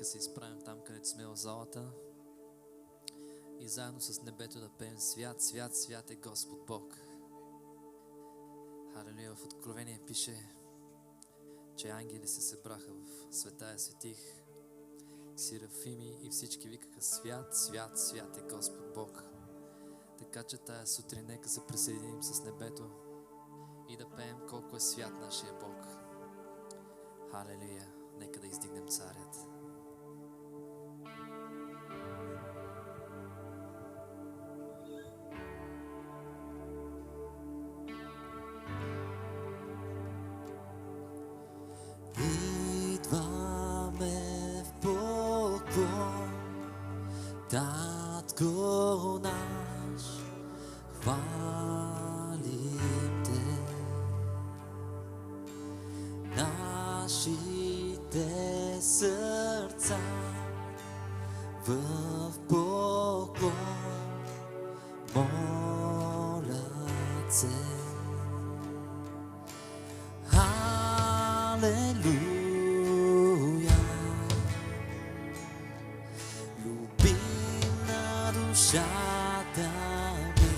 Нека се изправим там, където сме в залата и заедно с небето да пеем: свят, свят, свят е Господ Бог. Халелуя. В Откровение пише, че ангели се събраха в Светая Светих, серафими, и всички викаха: свят, свят, свят е Господ Бог. Така че тая сутрин нека се присъединим с небето и да пеем колко е свят нашия Бог. Халелуя. Нека да издигнем Царят. Идваме в поклон, Татко наш, хвалим Те. Нашите сърца в поклон молят се. Халелуя, любимна душата ми.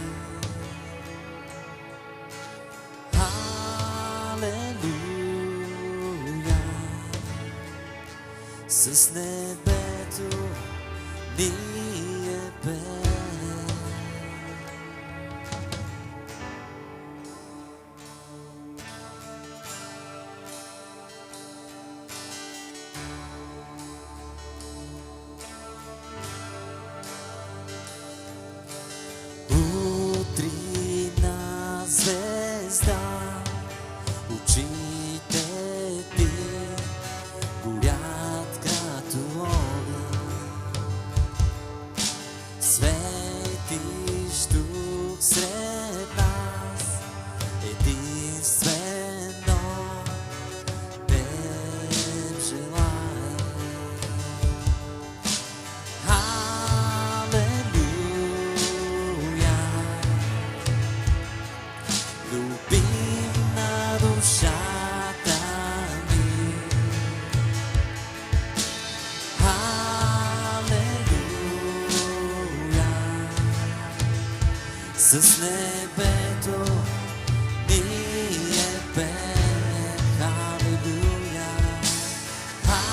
Халелуя, с небето ние пеем. Утринна звезда, очите Ти горят като огън. Светиш тук сред нас, единствено Теб желаем. Халелуя, любимна душата ми. Халелуя, с небето ние пеем. Халелуя, халелуя,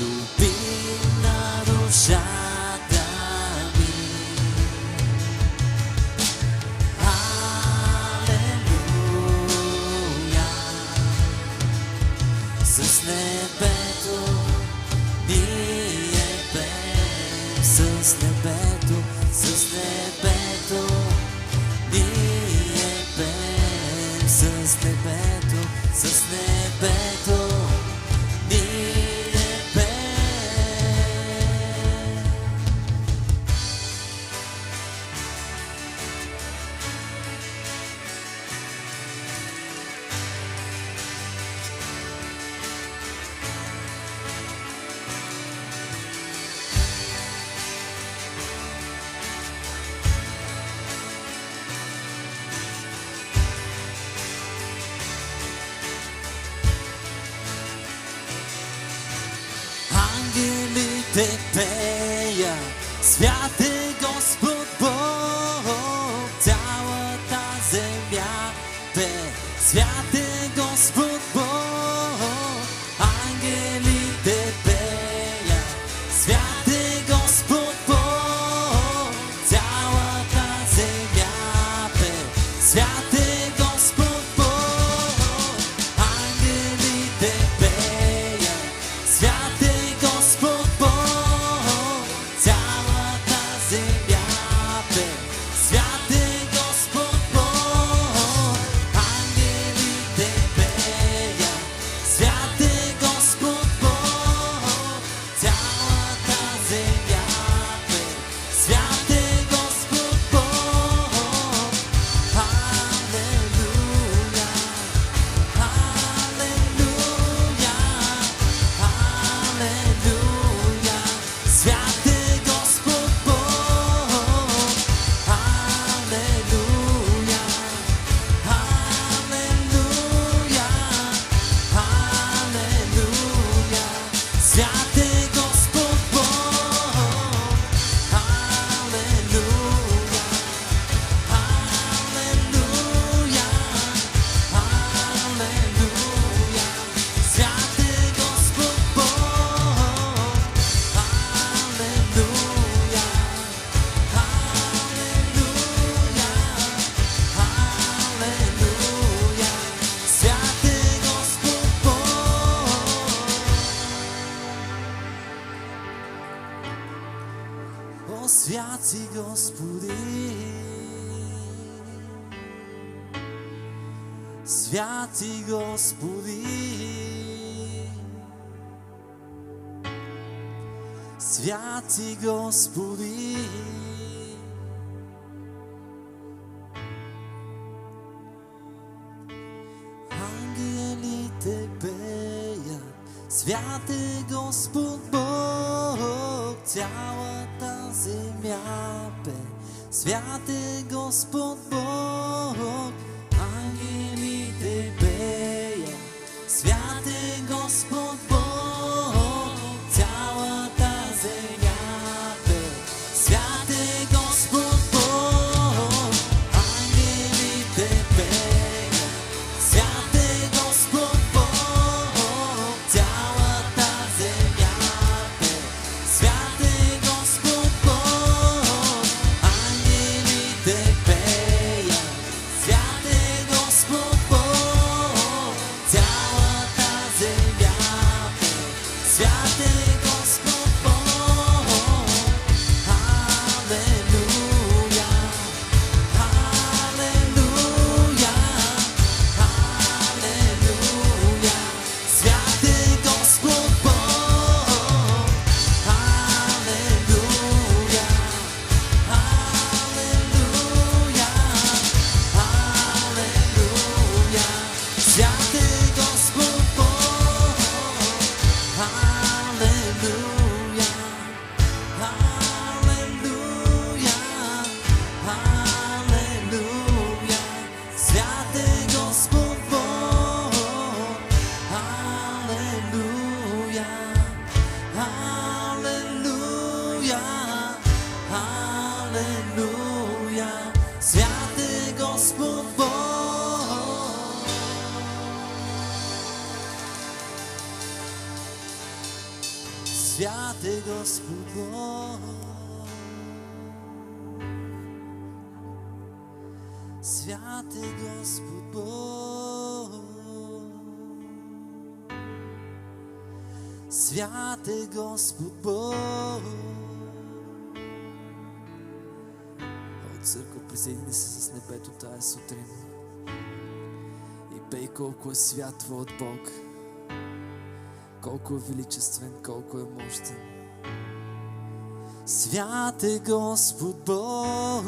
любимна душата ми. Халелуя, с небето ние пеем. С небето, с небето ние пеем. С небето, с небето ние пеем. Ангелите пеят: свят е Господ Бог. Цялата земя пее: свят е Господ Бог. Ангелите пеят: свят е Господ Бог. Цялата земя пее: свят е Господ Бог. Ангелите пеят: свят е Господ Бог. Цялата земя О, свят си, Господи, свят си, Господи, свят си, Господи. Ангелите пеят, свят е Господ Бог, цялата земя пее, свят е Господ Бог. Ангелите пеят, свят е Господ Бог, цялата земя пее, свят е Господ Бог. Ангелите пеят, свят е Господ Бог, цялата земя пее, свят е Господ Бог. Ангелите пеят, свят е Господ Бог, цялата земя пее, свят е Господ Бог. Халелуя, халелуя, халелуя, свят е Господ Бог. Халелуя, халелуя, халелуя, свят е Господ Бог. Халелуя, халелуя, халелуя, свят е Господ Бог. Халелуя, халелуя, халелуя, свят е Господ Бог. Свят е Господ Бог. Свят е Господ Бог. Свят е Господ Бог. О, църква, присъедини се с небето тая сутрин и пей колко е свят Твоят Бог, колко е величествен, колко е мощен. Свят е Господ Бог.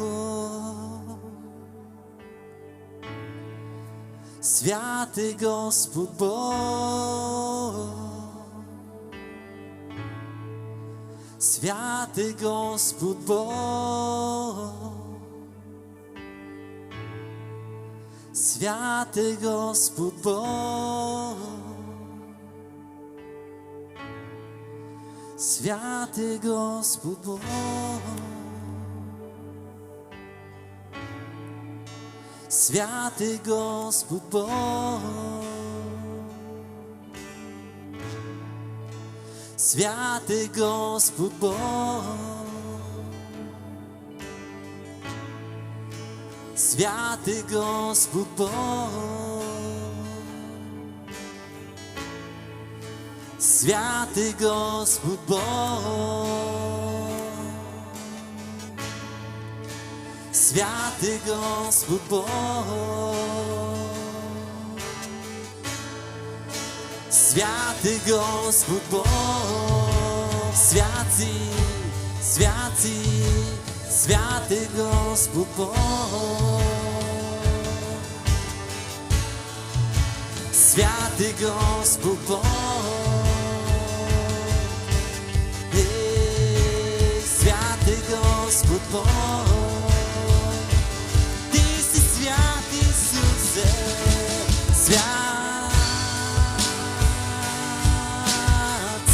Свят е Господ Бог. Свят е Господ Бог. Свят е Господ Бог. Свят е Господ Бог. Свят е Господ Бог. Свят е Господ Бог. Свят е Господ Бог. Свят е Господ Бог. Свят е Господ Бог. Свят е Господ Бог. Свят си, свят си, свят е Господ Бог. Свят е Господ Бог. Свят е Господ Бог. Ти си свят, Исусе, свят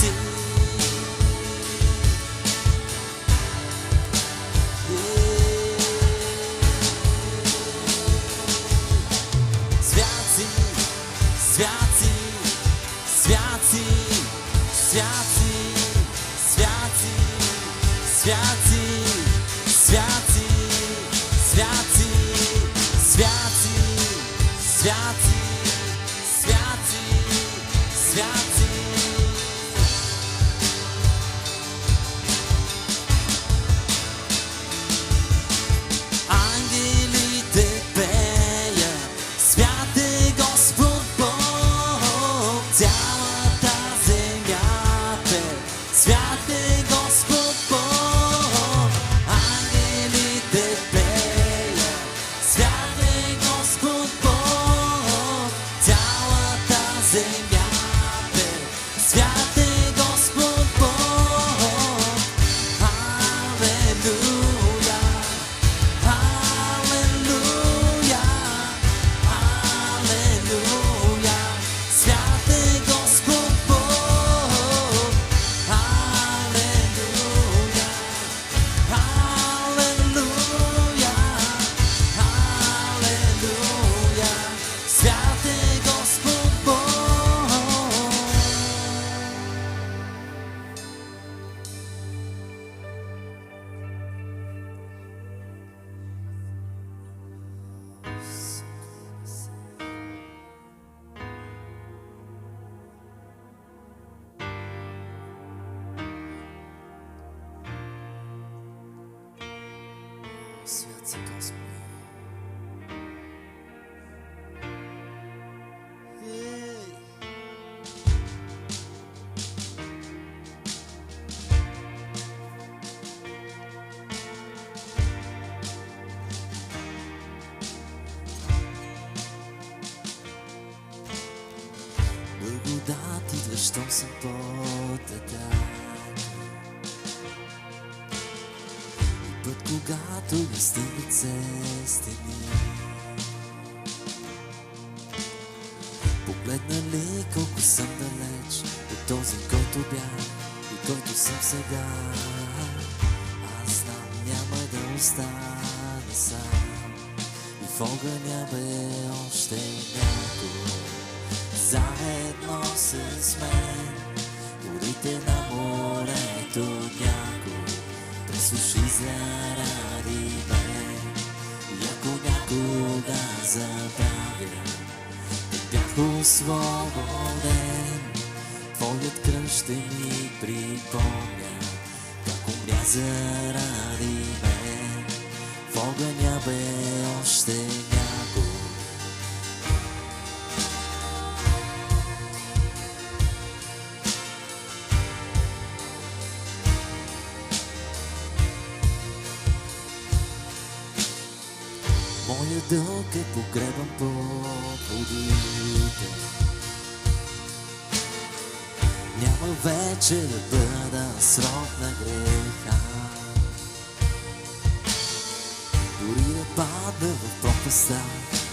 си. Свят си, свят си, свят си, свят си, свят си, свят си, свят си, свят си, свят си, свят си, свят си, свят си. си, Господи. Благодат идва, щом съм по-така. И път, когато не стигат се стени. Погледна ли колко съм далеч от този, който бях и който съм сега. Аз знам, няма да остана сам. И в огъня бе още някой. Заедно с мен водите на морето някой пресуши заради мен. И ако някога забравя, да бях освободен, твоят кръст ще ми припомня как умря заради мен. В огъня бе още някой. Моя дълг е погребан по водите. Няма вече да бъда срок на греха. Дори да падна в пропаста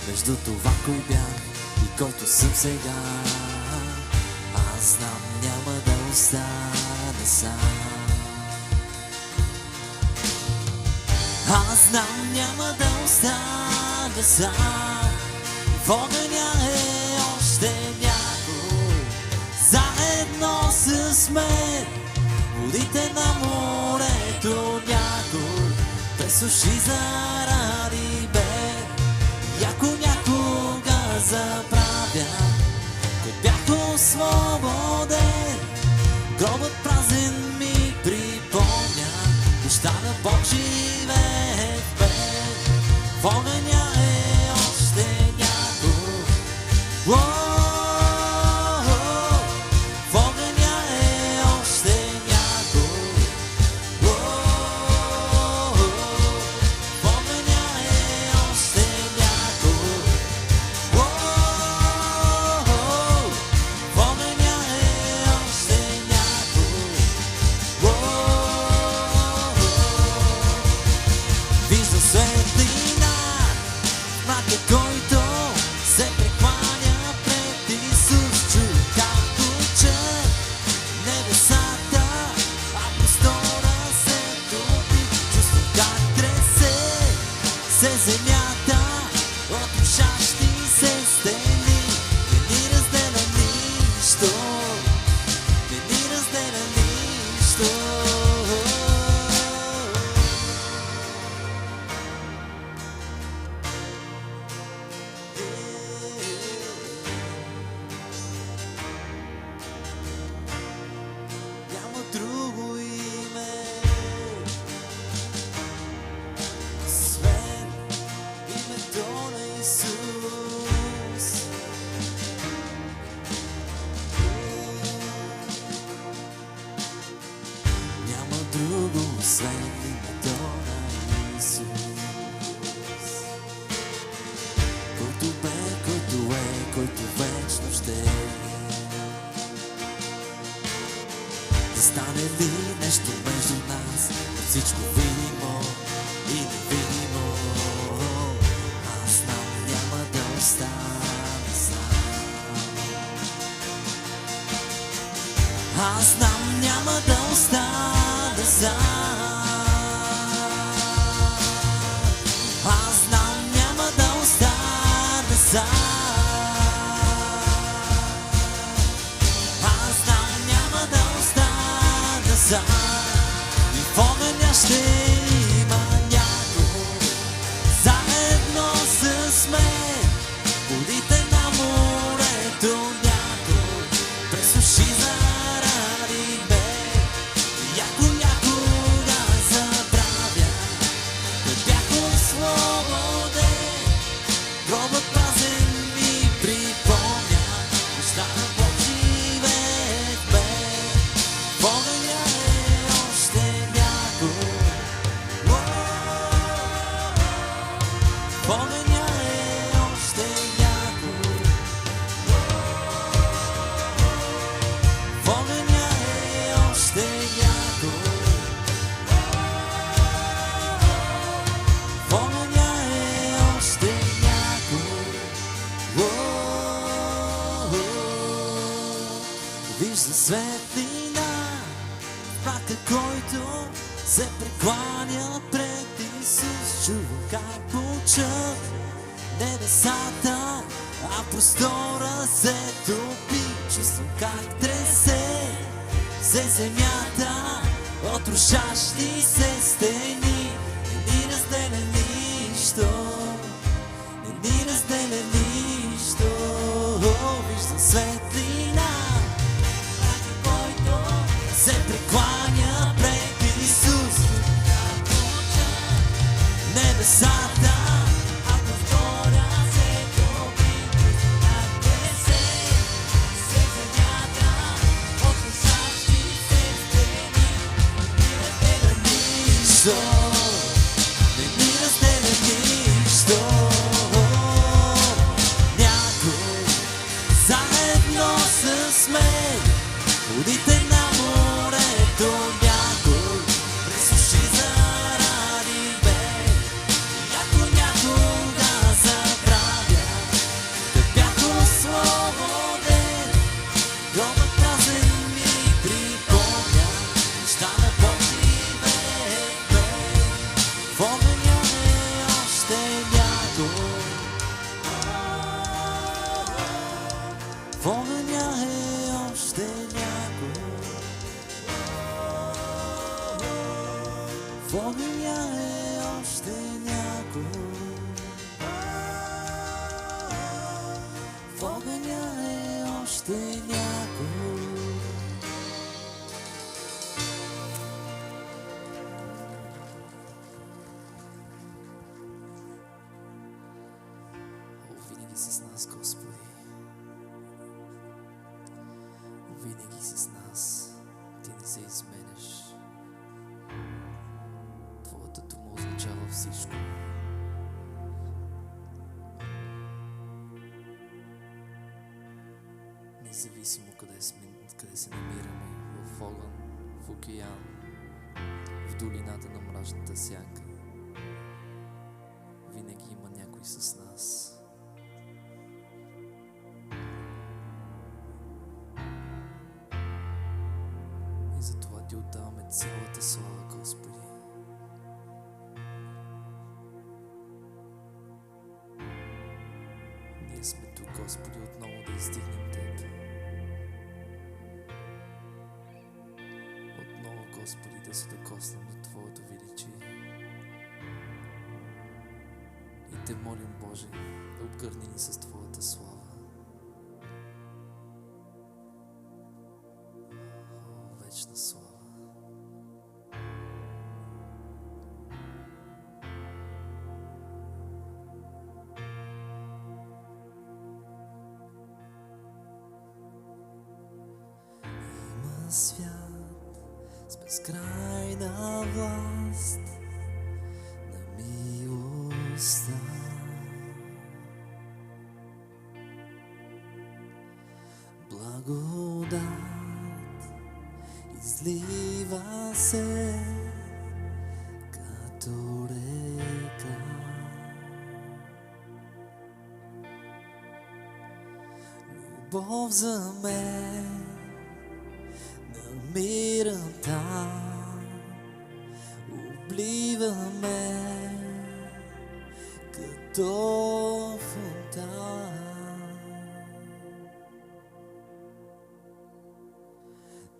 между това, кой бях и който съм сега. Аз знам, няма да остана сам. Аз знам, няма да остана сам. В огъня е още някой. Заедно с мен водите на морето някой пресуши заради мен. И ако някога забравя, да бях освободен, гробът празен ми припомня. Душа на Бог живее в мен. В огъня е още някой. В огъня е още някой. В огъня е още някой. В огъня е още някой. Виждам светлина в мрака, който се прекланя пред Исус. Чуя как учат небесата, а простора се топи. Чувствам как тресе се земята от рушащи се стени. Не ни разделя нищо, не ни разделя нищо. Няма друго име освен името на Исус. Няма друго освен името на Исус. Който бе, който е, който вечно ще е. Да стане ли нещо между нас, от всичко видимо и невидимо. Аз знам, няма да остана сам. Аз знам, няма да остана сам. Аз знам, няма да остана сам. Аз знам, няма да остана сам. И в огъня ще има някой. Заедно с мен водите на морето някой пресуши заради мен. И ако някога забравя, да бях освободен, светлина в праха, който се прекланя пред Исус. Чувам как буча небесата, а простора се топи. Чувствам как тресе се земята от рушащи се стени. Не ни разделя нищо, не ни разделя нищо. Виждам светлина, който се прекланя пред Исус. Небесата, а простора се топи. Как тресе се земята от рушащи се стени. Не ни разделя нищо. Някой заедно с мен водите на морето. Някой пресуши заради мен. Някой някога забравя да бях освободен. Гробът празен ми припомня неща на Бог живеят мен. В огъня е още някой. В огъня е още някой. В огъня е още някой. В огъня е още някой. Винаги си с нас, Господи. Винаги си с нас. Ти не се изменяш. Твоята дума означава всичко. Независимо къде се намираме, в огън, в океан, в долината на мрачната сянка, винаги има някой с нас. И затова ти отдаваме цялата слава, Господи. Ние сме тук, Господи, отново да издигнем Теб. Отново, Господи, да се докоснем до Твоето величие. И Те молим, Боже, да обгърни ни с Твоята слава. О, вечна слава. Има свят с безкрайна власт на милостта. Благодат излива се като река. Любов за мен намирам там, облива ме като фонтан.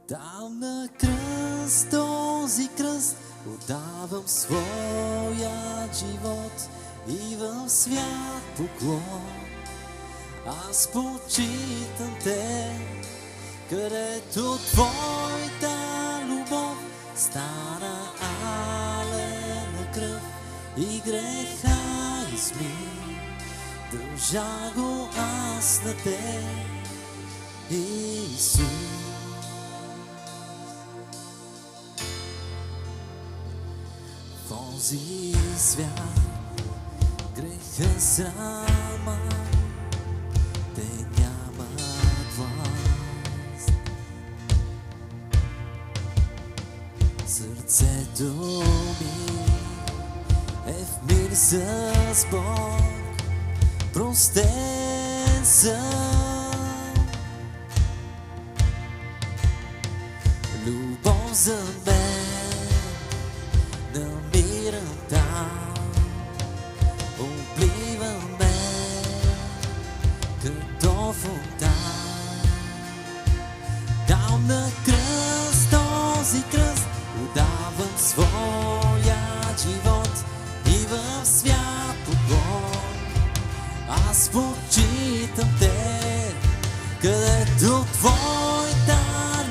Там на кръст, този кръст, отдавам своя живот и в свят поклон. Аз почитам Те, където Твоята любов стана алена кръв и греха изми. Дължа го аз на Те, Исус. В онзи свят греха срама, те нямат власт. Сърцето ми е в мир с Бог, простен съм. любов за мен намирам там, облива ме като фонтан. Там на кръст, този кръст, отдавам своя живот и в свят огонь аз почитам те, където твоята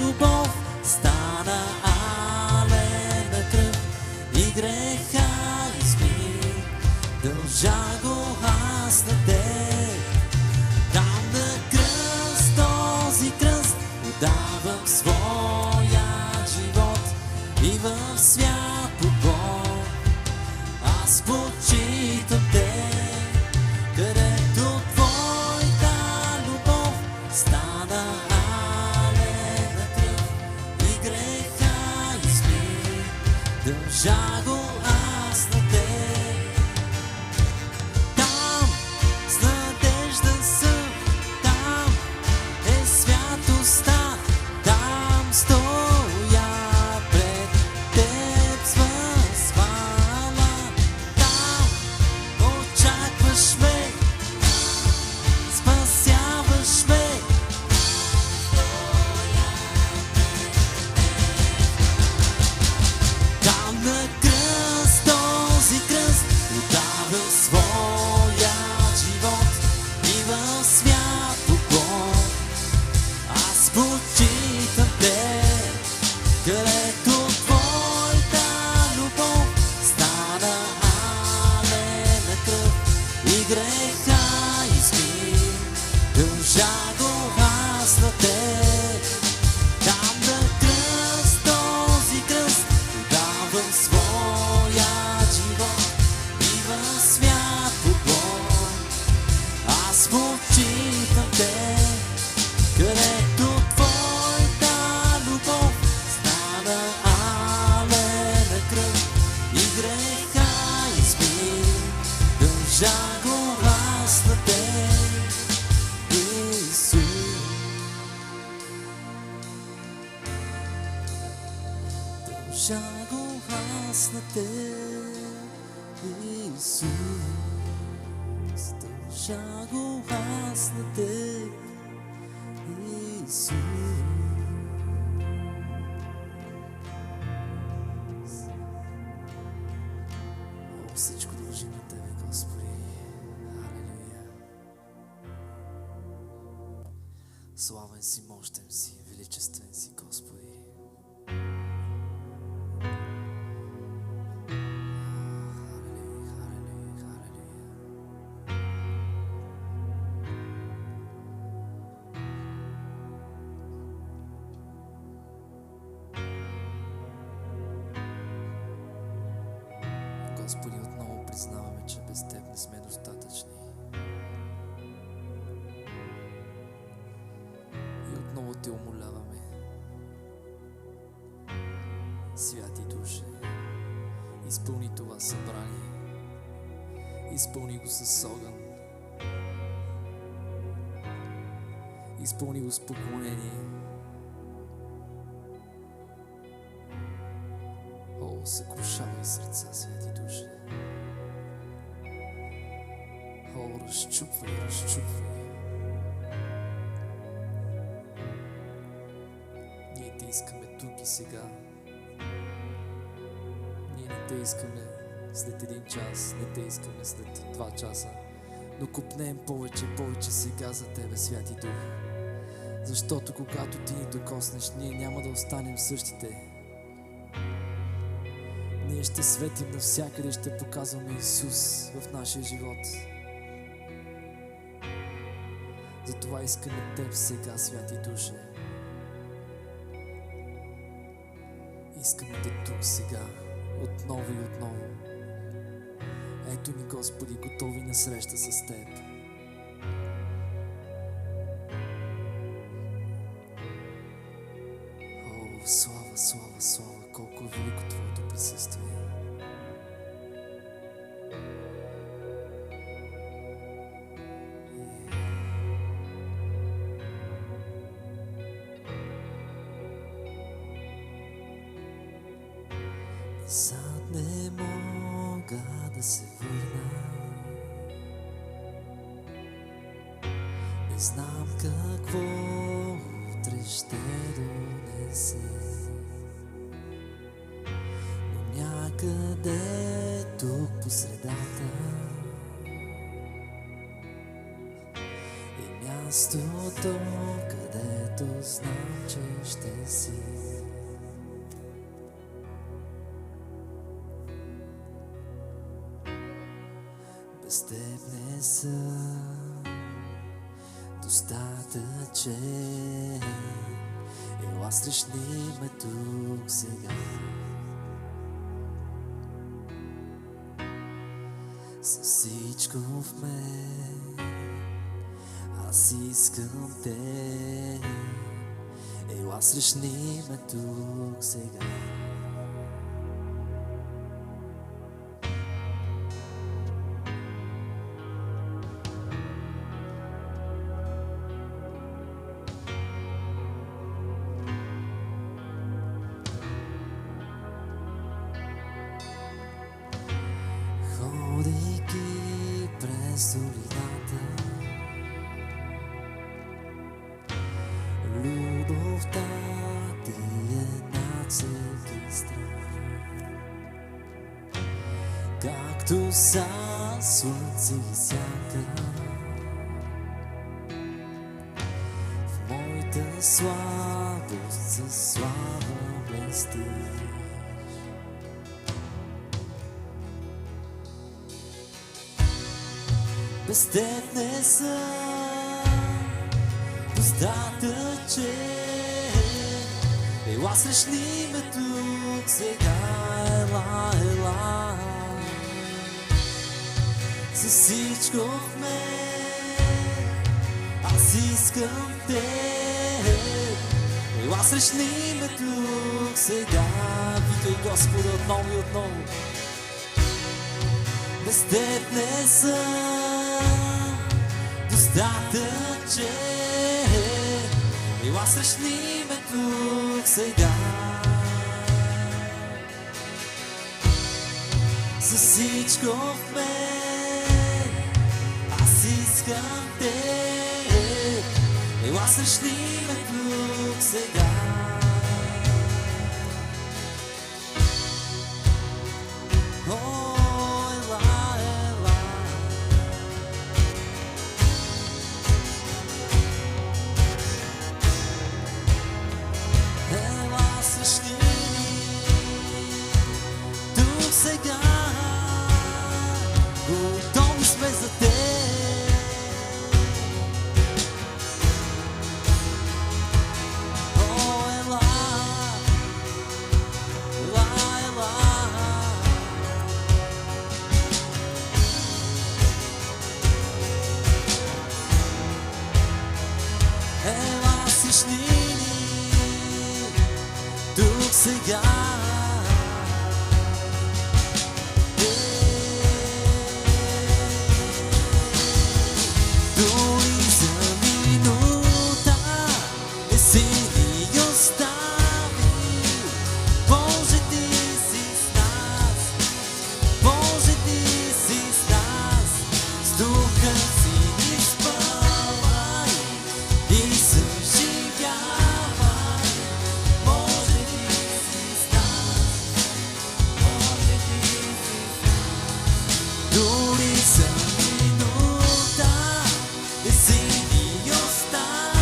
любов стана алена кръв и греха изми. Дължа го аз на теб. Там на кръст, този кръст, отдавам своя живот и в свят огонь аз почитам те, където твоята любов стана алена кръв и греха изми. Дължа го аз на теб. Там с надежда съм, там е святостта, там стоя пред теб с възхвала. Там очакваш ме, спасяваш ме. Там на кръст, този кръст, отдавам своя живот и в свят огонь аз почитам те, където твоята любов стана алена кръв и греха изми. Дължа го аз на теб. Там на кръст, този кръст, отдавам своя живот и в свят огонь аз почитам те, където твоята любов стана алена кръв и греха изми. Дължа го аз на теб, Исус. Дължа го аз на теб, Исус. Дължа го аз на теб, Исус. О, всичко дължи на Тебе, Господи. Алелуя. Славен си, мощен си, величествен си, Господи. Халелуя, халелуя, халелуя. Господи, отново признаваме, че без Теб не сме достатъчни. И отново Те умоляваме, Святи Душе, изпълни това събрание, изпълни го с огън, изпълни го с поклонение. О, съкрушавай сърца, Святи Душе. О, разчупвай, разчупвай. Ние Те искаме тук и сега. Ние не Те искаме след 1 час, не Те искаме след 2 часа, но копнеем повече сега за Тебе, Святи Дух. Защото когато Ти ни докоснеш, ние няма да останем същите. Ние ще светим навсякъде, ще показваме Исус в нашия живот. Затова искаме Теб сега, Святи Душе. Искаме Те тук сега, отново и отново. Ето ни, Господи, готови на среща с Теб. О, слава, слава, слава, колко е велико Твоето присъствие. Сад не мога да се върна. Не знам какво утре ще донесе, но някъде тук по средата е мястото, където знам, че ще си. Без теб не съм достатъчен. Ела срещни ме тук сега. С всичко в мен аз искам те. Ела срещни ме тук сега. Ходейки през долината, любовта ти е над всеки страх. Както са слънце и сянка, в моята слабост със слава блестиш. Без теб не съм достатъчен. Ела срещни ме тук сега. Ела, ела. С всичко в мен аз искам теб. Ела срещни ме тук сега. Викай Господа отново и отново. Без теб не съм достатъчен. Ела срещни ме тук сега. За всичко в мен аз искам теб. Ела срещни ме тук сега. Сега готови сме за теб. О, ела, ела, ела. Ела срещни ни тук сега. Дори за минута не си ни оставил. Боже, ти си с нас. Боже, ти си с нас. С духа си ни изпълвай и съживявай. Боже, ти си с нас. Боже, ти си с нас. Дори за минута не си ни оставил.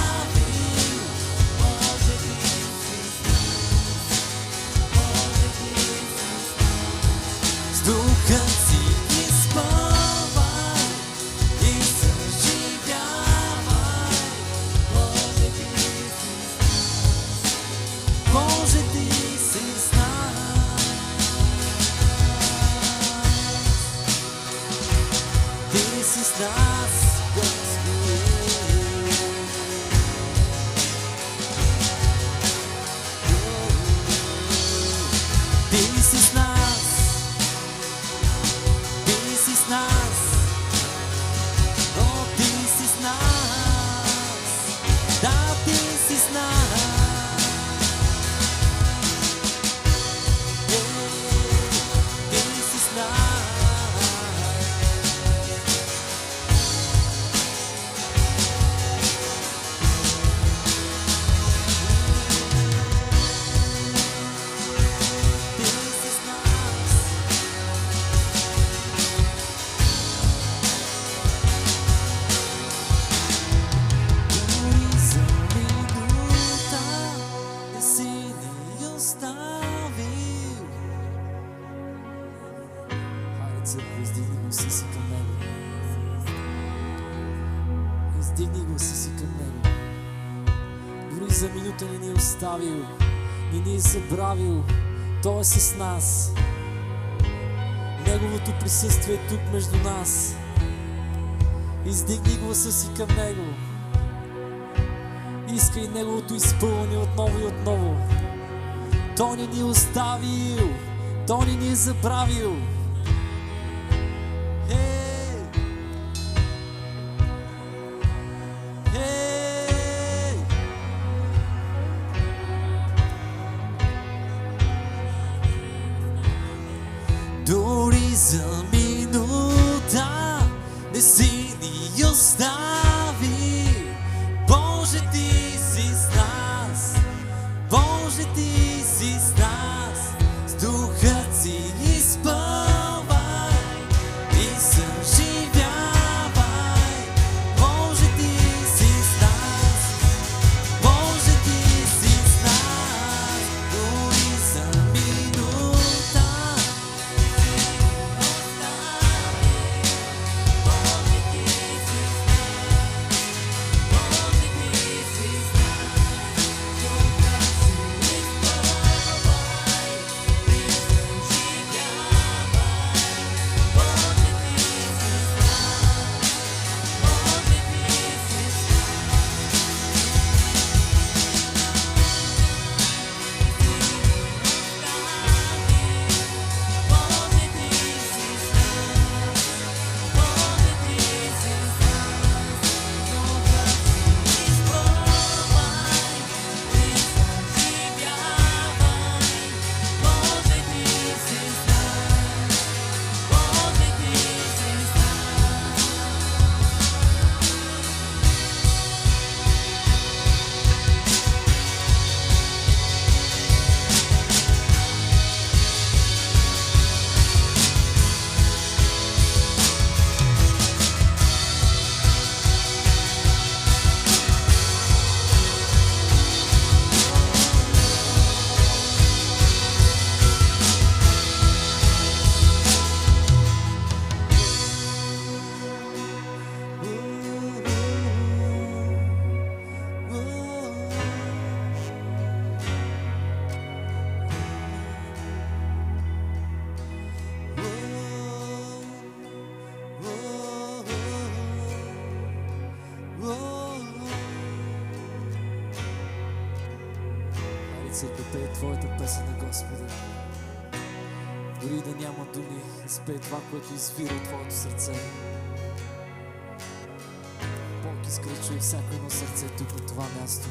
Боже, ти си с нас. Боже, ти си с нас. С духа си изпълвай и съживявай. Боже, ти си с нас. Боже, ти си с нас. Ти си с нас, Господи. Ти си с нас. Ти си с нас. О, ти си с нас. Да, ти си с нас. църква, издигни гласа си към Него. Издигни гласа си към Него. Дори за минута не ни е оставил, не ни е забравил. Той е с нас. Неговото присъствие е тук между нас. Издигни гласа си към Него. Искай Неговото изпълнение отново и отново. Той не ни е оставил, Той не ни е забравил. Дори за минута не си ни остави. Боже, Ти си с нас. Боже, Ти си с нас. С Духът си изпълвай и съживявай. Боже, Ти си с нас. Боже, Ти си с нас. Дори за минута. Църква, пее Твоята песен на Господа. Дори да няма думи, изпей това, което извира от Твоето сърце. Бог иска да чуе всяко едно сърце тук на това място.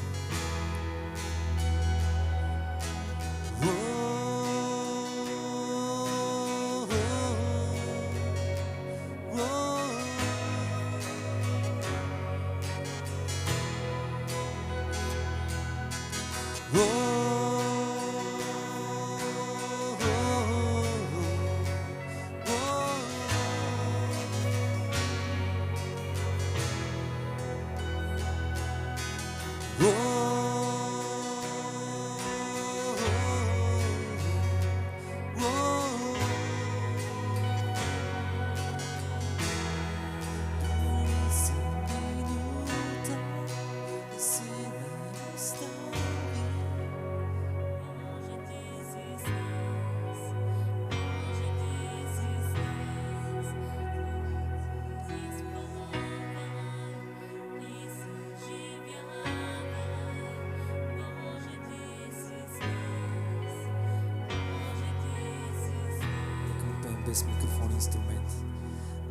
Без микрофон и инструмент.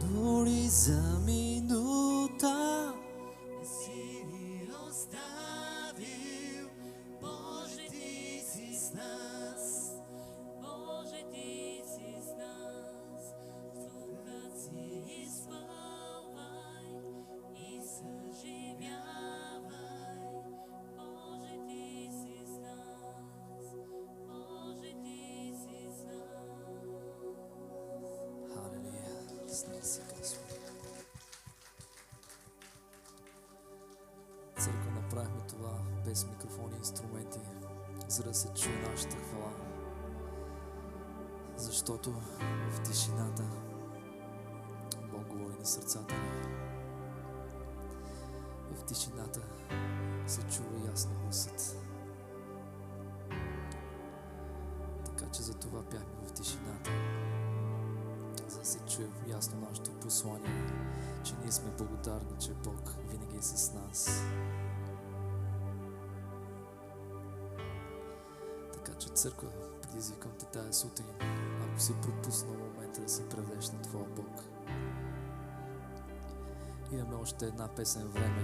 Дори за минута не си ни оставил. Боже, Ти си с нас. Боже, Ти си с нас. Духът си изпълвай и съживявай. Боже, Ти си с нас. Боже, Ти си с нас. Халелуя. Слава си, Господи. Църква, направихме това без микрофони и инструменти, за да се чуе нашата хвала. Защото в тишината на сърцата ни. В тишината се чува ясно гласът. Така че за това бяхме в тишината, за да се чуе ясно нашето послание, че ние сме благодарни, че Бог винаги е с нас. Така че, църква, предизвикам те тази сутрин, ако си пропуснал момента да се предадеш на Твоя Бог. Имаме още една песен време,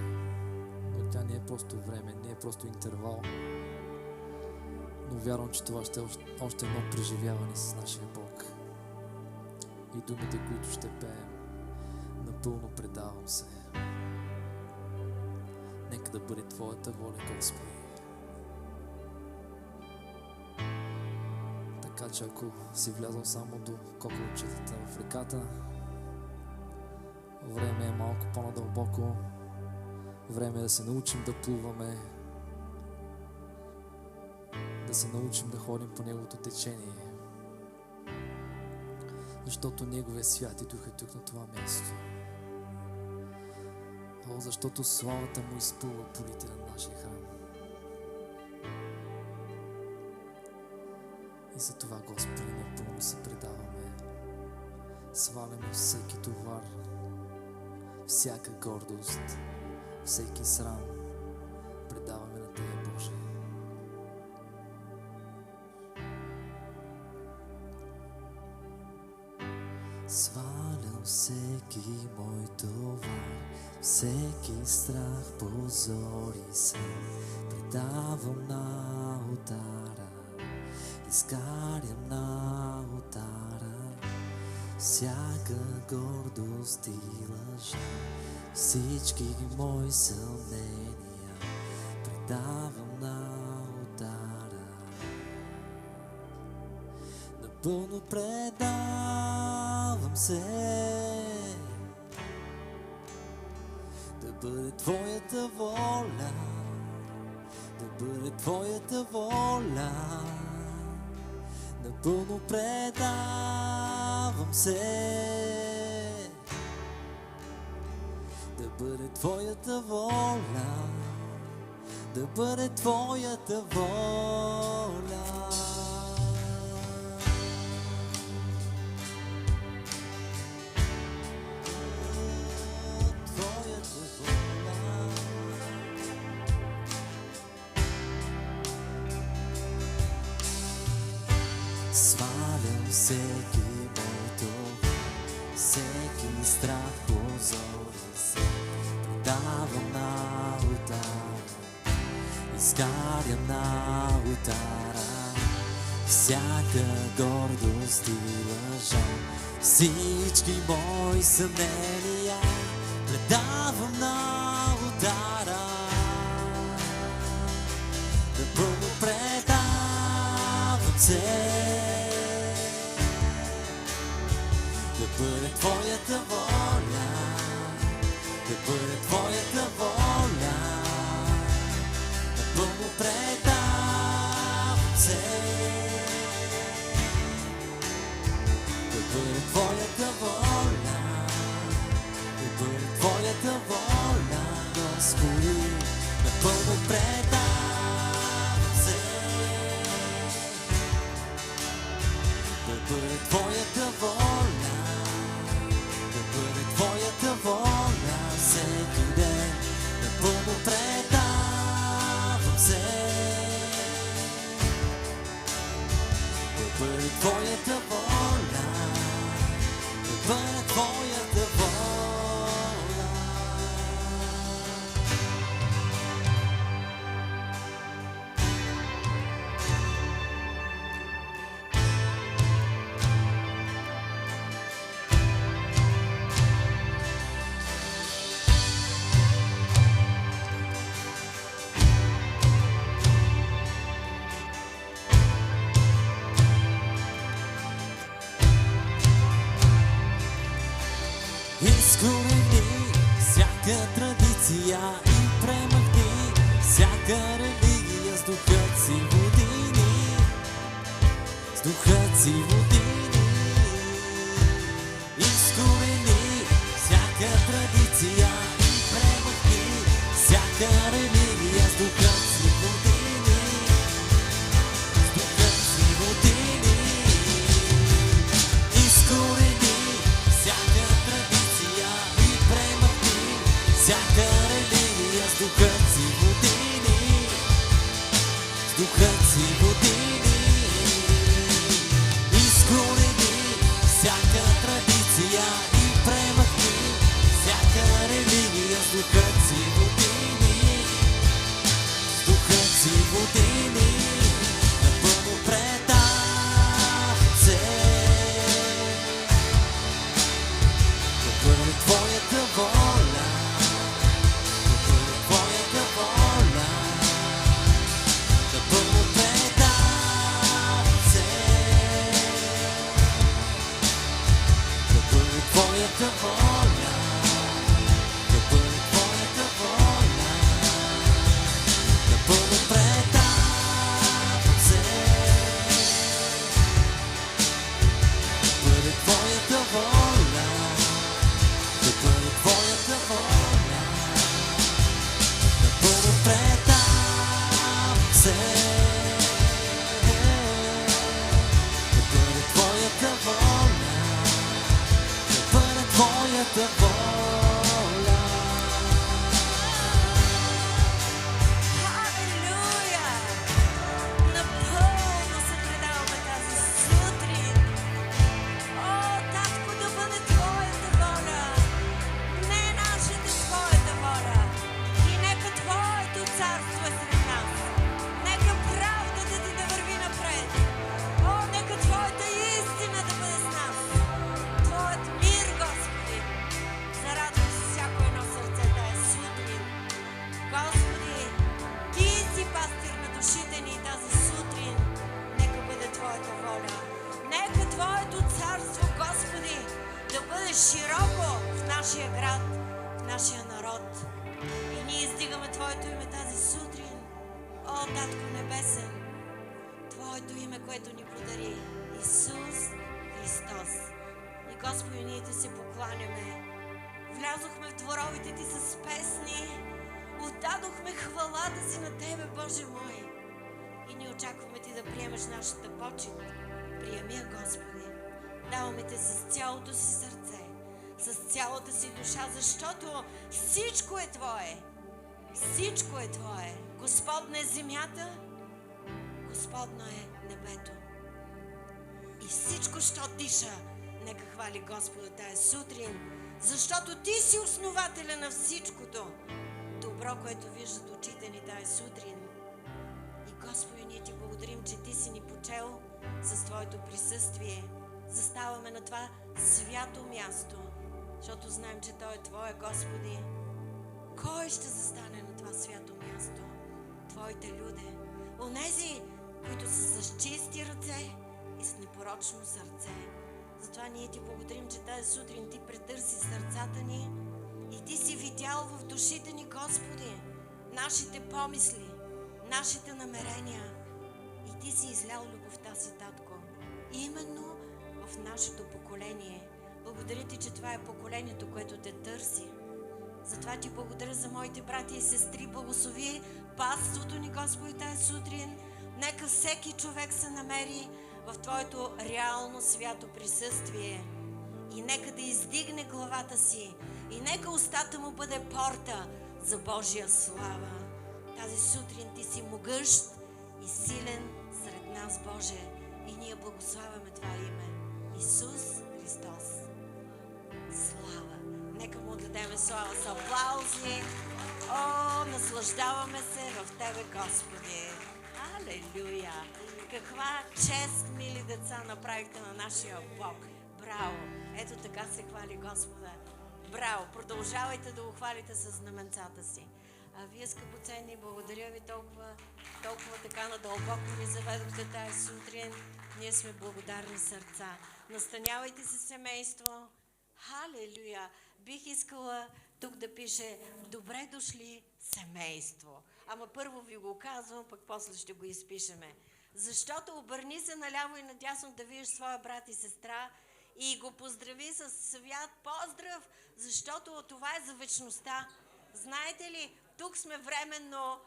но тя не е просто време, не е просто интервал. Но вярвам, че това ще е още едно преживяване с нашия Бог. И думите, които ще пеем, напълно предавам се. Нека да бъде Твоята воля, Господи. Така че ако си влязъл само до кокълчетата в реката, време е малко по-надълбоко, време е да се научим да плуваме, да се научим да ходим по Неговото течение. Защото Неговия свят и Дух е тук на това място. Защото славата Му изпълва полите на нашия храм. И за това, Господи, напълно се предаваме. Сваляме всеки товар, всяка гордост, всеки срам. Предаваме на Тебе, Боже. Свалям всеки мой товар, всеки страх, позор и сън. Предавам на ултара, изгарям на ултара всяка гордост и лъжа, всички мои съмнения. Предавам на ултара, напълно предавам се. Да бъде Твоята воля, да бъде Твоята воля. Напълно предавам се. Да бъде Твоята воля, да бъде Твоята воля. Свалям всеки мой товар, всеки страх, позор и сън. Предавам на ултара, изгарям на ултара всяка гордост и лъжа, всички мои съмнения. Предавам на ултара, напълно предавам се. Да бъде Твоята воля, да бъде Твоята воля. Напълно предавам се. Да бъде Твоята воля, да бъде Твоята воля, Господи. Напълно предавам се. Да бъде Твоята воля, да бъде Твоята воля всеки ден. Напълно предавам се. Да бъде Твоята воля, да бъде Твоята воля. Изкорени всяка традиция и премахни всяка религия с духът си водини, с духът си водини. Изкорени всяка Твоята воля, да бъде Твоята воля, да бъде пред Отце. Да бъде Твоята воля, да бъде Твоята воля, да бъде пред Отце. Да бъде Твоята воля, да бъде Твоята воля. Халелуя! Напълно се предаваме тази сутрин. О, Татко, да бъде Твоята воля, не нашата, Твоята воля. И нека Твоето царство е сред нас. Нека правдата Ти да върви напред. О, нека Твоята истина да бъде с нас. Твоят мир, Господи, зарадва се всяко едно сърце тая сутрин. Господи, Ти си пастир на душите ни тази сутрин. Нека бъде Твоята воля. Нека Твоето царство, Господи, да бъде широко в нашия град, в нашия народ. И ние издигаме Твоето име тази сутрин. О, Татко Небесен, Твоето име, което ни подари Исус Христос. И Господи, ние Ти се покланяме. Влязохме в дворовите Ти с песни. Отдадохме хвалата си на Тебе, Боже мой. И ние очакваме Ти да приемеш нашата почет. Приеми я, Господи. Даваме Те с цялото си сърце, с цялата си душа, защото всичко е Твое. Всичко е Твое. Господна е земята, Господно е небето. И всичко, що диша, нека хвали Господа тая сутрин, защото Ти си основателя на всичкото добро, което виждат очите ни тая сутрин. И Господи, ние Ти благодарим, че Ти си ни почел с Твоето присъствие. Заставаме на това свято място, защото знаем, че То е Твое, Господи. Кой ще застане на това свято място? Твоите люди. Онези, които са с чисти ръце и с непорочно сърце. Затова ние Ти благодарим, че тази сутрин Ти претърси сърцата ни и Ти си видял в душите ни, Господи, нашите помисли, нашите намерения. И Ти си излял любовта си, Татко. Именно в нашето поколение. Благодаря Ти, че това е поколението, което Те търси. Затова Ти благодаря за моите брати и сестри. Благослови паството ни, Господи, тази сутрин. Нека всеки човек се намери в Твоето реално свято присъствие. И нека да издигне главата си. И нека устата му бъде порта за Божия слава. Тази сутрин Ти си могъщ и силен сред нас, Боже. И ние благославяме Това име. Исус Христос. Слава! Нека му отдадем слава с аплаузи. О, наслаждаваме се в Тебе, Господи. Алелуя! Каква чест, мили деца, направихте на нашия Бог. Браво! Ето така се хвали Господа. Браво! Продължавайте да го хвалите с знаменцата си. А вие, скъпоценни, благодаря Ви толкова така надълбоко ни заведохте тази сутрин. Ние сме благодарни сърца. Настанявайте се семейство. Халелуя! Бих искала тук да пише добре дошли семейство. Ама първо ви го казвам, пък после ще го изпишеме. Защото обърни се наляво и надясно да видиш своя брат и сестра и го поздрави с свят поздрав, защото това е за вечността. Знаете ли, тук сме временно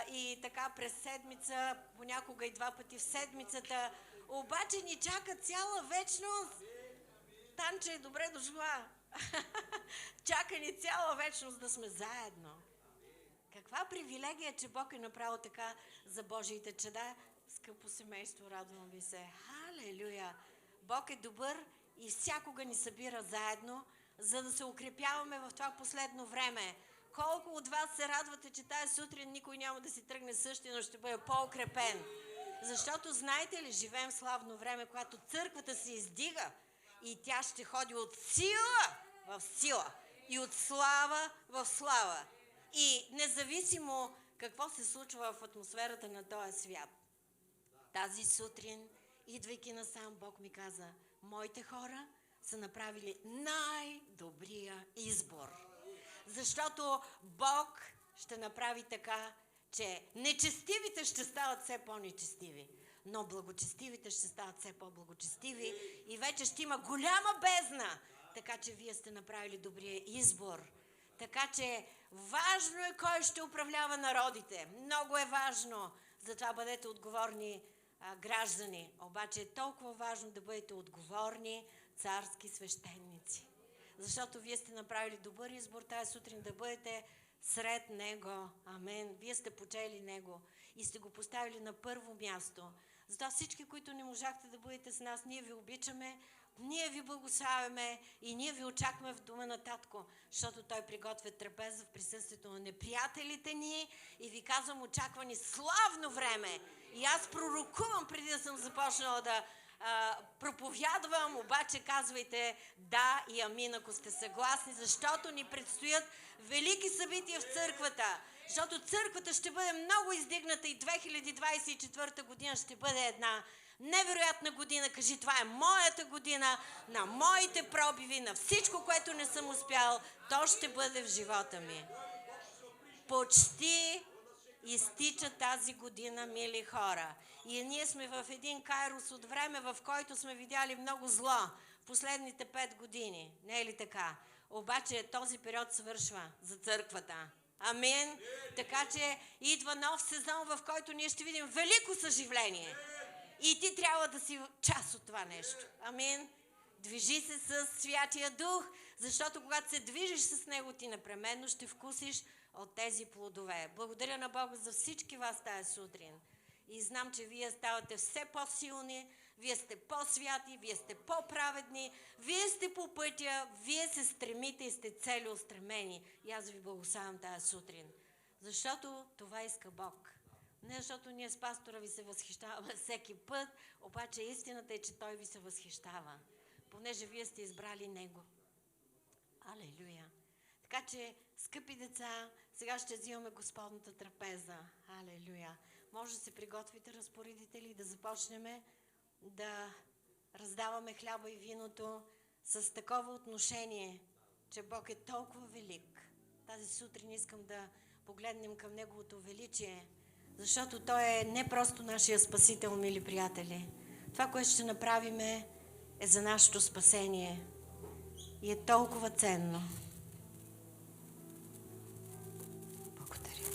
и така през седмица, понякога и 2 пъти в седмицата, обаче ни чака цяла вечност. Танче, добре дошла. Чака ни цяла вечност да сме заедно. Каква привилегия, че Бог е направил така за Божиите чеда. Скъпо семейство, радвам ви се. Халелуя! Бог е добър и всякога ни събира заедно, за да се укрепяваме в това последно време. Колко от вас се радвате, че тази сутрин никой няма да си тръгне същия, но ще бъде по-укрепен? Защото, знаете ли, живеем в славно време, когато църквата се издига и тя ще ходи от сила в сила и от слава в слава. И независимо какво се случва в атмосферата на този свят. Тази сутрин, идвайки насам, Бог ми каза, моите хора са направили най-добрия избор. Защото Бог ще направи така, че нечестивите ще стават все по-нечестиви, но благочестивите ще стават все по-благочестиви и вече ще има голяма бездна. Така че вие сте направили добрия избор. Така че важно е кой ще управлява народите. Много е важно. Затова бъдете отговорни граждани. Обаче е толкова важно да бъдете отговорни царски свещеници. Защото вие сте направили добър избор тази сутрин да бъдете сред Него. Амен. Вие сте почели Него и сте го поставили на първо място. Затова всички, които не можахте да бъдете с нас, ние ви обичаме, ние ви благославяме и ние ви очакваме в дома на Татко, защото Той приготвя трапеза в присъствието на неприятелите ни и ви казвам, очаква ни славно време. И аз пророкувам преди да съм започнала да проповядвам, обаче казвайте да и амин, ако сте съгласни, защото ни предстоят велики събития в църквата. Защото църквата ще бъде много издигната и 2024 година ще бъде една невероятна година. Кажи, това е моята година, на моите пробиви, на всичко, което не съм успял, то ще бъде в живота ми. Почти изтича тази година, мили хора. И ние сме в един кайрос от време, в който сме видяли много зло в последните 5 години. Не е ли така? Обаче този период свършва за църквата. Амин. Така че идва нов сезон, в който ние ще видим велико съживление. И ти трябва да си част от това нещо. Амин. Движи се с Святия Дух, защото когато се движиш с Него, ти непременно ще вкусиш от тези плодове. Благодаря на Бога за всички вас тази сутрин. И знам, че вие ставате все по-силни, вие сте по-святи, вие сте по-праведни, вие сте по пътя, вие се стремите и сте целеустремени. И аз ви благославям тази сутрин. Защото това иска Бог. Не защото ние с пастора ви се възхищаваме всеки път, обаче истината е, че Той ви се възхищава, понеже вие сте избрали Него. Алелуя! Така че, скъпи деца, сега ще взимаме Господната трапеза. Алелуя! Може да се приготвите, разпоредители, да започнем да раздаваме хляба и виното с такова отношение, че Бог е толкова велик. Тази сутрин искам да погледнем към Неговото величие, защото Той е не просто нашия Спасител, мили приятели. Това, което ще направим е за нашето спасение и е толкова ценно. Благодаря.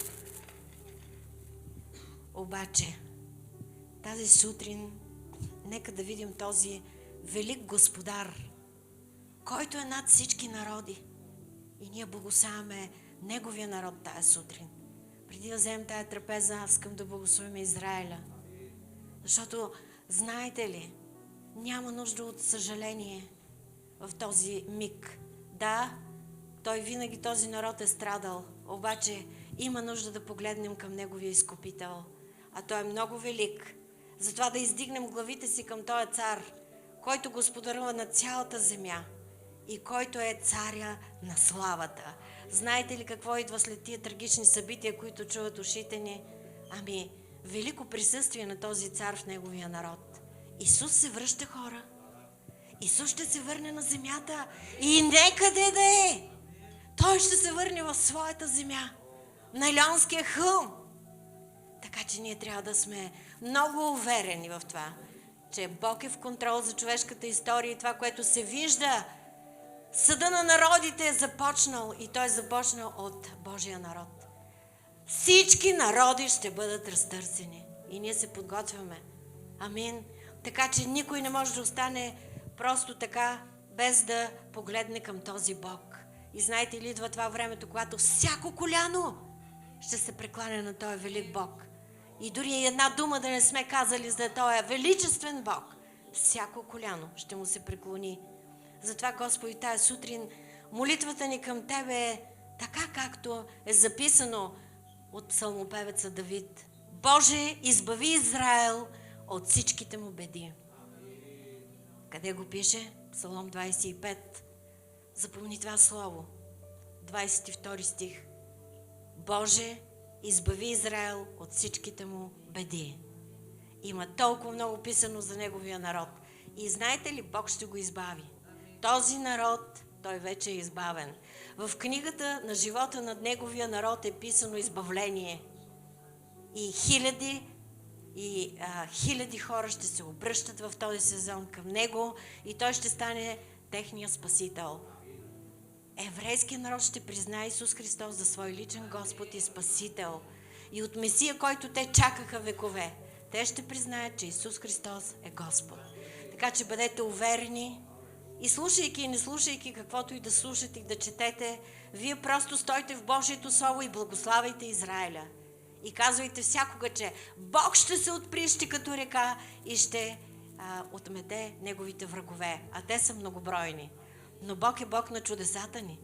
Обаче, тази сутрин нека да видим този велик Господар, който е над всички народи. И ние благославяме Неговия народ тази сутрин. Преди да вземем тая трапеза, аз искам да благословим Израиля. Защото, знаете ли, няма нужда от съжаление в този миг. Да, той винаги, този народ е страдал, обаче има нужда да погледнем към Неговия изкупител. А той е много велик. Затова да издигнем главите си към този цар, който господарува на цялата земя и който е царя на славата. Знаете ли какво идва след тия трагични събития, които чуват ушите ни? Ами, велико присъствие на този цар в Неговия народ. Исус се връща, хора. Исус ще се върне на земята и некъде да е. Той ще се върне в своята земя, на Леонския хълм. Така че ние трябва да сме много уверени в това, че Бог е в контрол за човешката история и това, което се вижда. Съда на народите е започнал и той е започнал от Божия народ. Всички народи ще бъдат разтърсени и ние се подготвяме. Амин. Така че никой не може да остане просто така, без да погледне към този Бог. И знаете ли, идва това времето, когато всяко коляно ще се прекланя на този велик Бог. И дори една дума да не сме казали за този величествен Бог, всяко коляно ще му се преклони. Затова, Господи, тази сутрин молитвата ни към Тебе е така, както е записано от псалмопевеца Давид. Боже, избави Израел от всичките му беди. Къде го пише? Псалом 25. Запомни това слово. 22 стих. Боже, избави Израел от всичките му беди. Има толкова много писано за Неговия народ. И знаете ли, Бог ще го избави. този народ, той вече е избавен. В книгата на живота над неговия народ е писано избавление. И хиляди хора ще се обръщат в този сезон към него и той ще стане техния спасител. Еврейският народ ще признае Исус Христос за свой личен Господ и Спасител. И от Месия, който те чакаха векове, те ще признаят, че Исус Христос е Господ. Така че бъдете уверени и слушайки и не слушайки каквото и да слушате и да четете, вие просто стойте в Божието Слово и благославяйте Израиля. И казвайте всякога, че Бог ще се отприщи като река и ще отмете неговите врагове. А те са многобройни. Но Бог е Бог на чудесата ни.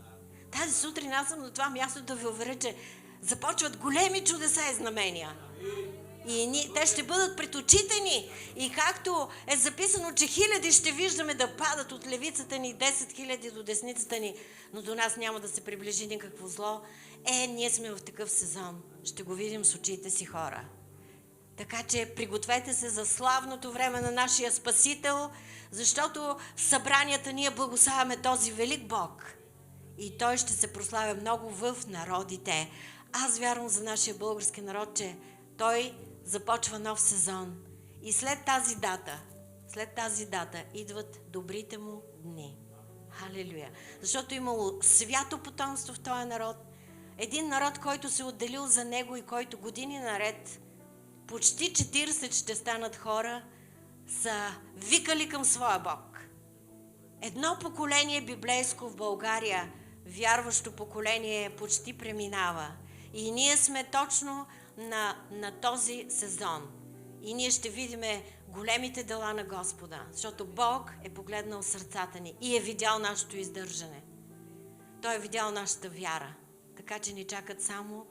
Тази сутрин аз съм на това място да ви уверя, че започват големи чудеса и знамения. И те ще бъдат пред очите ни. И както е записано, че хиляди ще виждаме да падат от левицата ни, 10 000 до десницата ни, но до нас няма да се приближи никакво зло. Ние сме в такъв сезон. Ще го видим с очите си, хора. Така че пригответе се за славното време на нашия Спасител, защото в събранията ние благославяме този велик Бог. И Той ще се прославя много в народите. Аз вярвам за нашия български народ, че Той започва нов сезон. И след тази дата идват добрите му дни. Халелуя! Защото имало свято потомство в този народ. Един народ, който се отделил за него и който години наред, почти 40 ще станат хора, са викали към своя Бог. Едно поколение библейско в България, вярващо поколение, почти преминава. И ние сме точно на този сезон. И ние ще видим големите дела на Господа, защото Бог е погледнал сърцата ни и е видял нашето издържане. Той е видял нашата вяра. Така че ни чакат само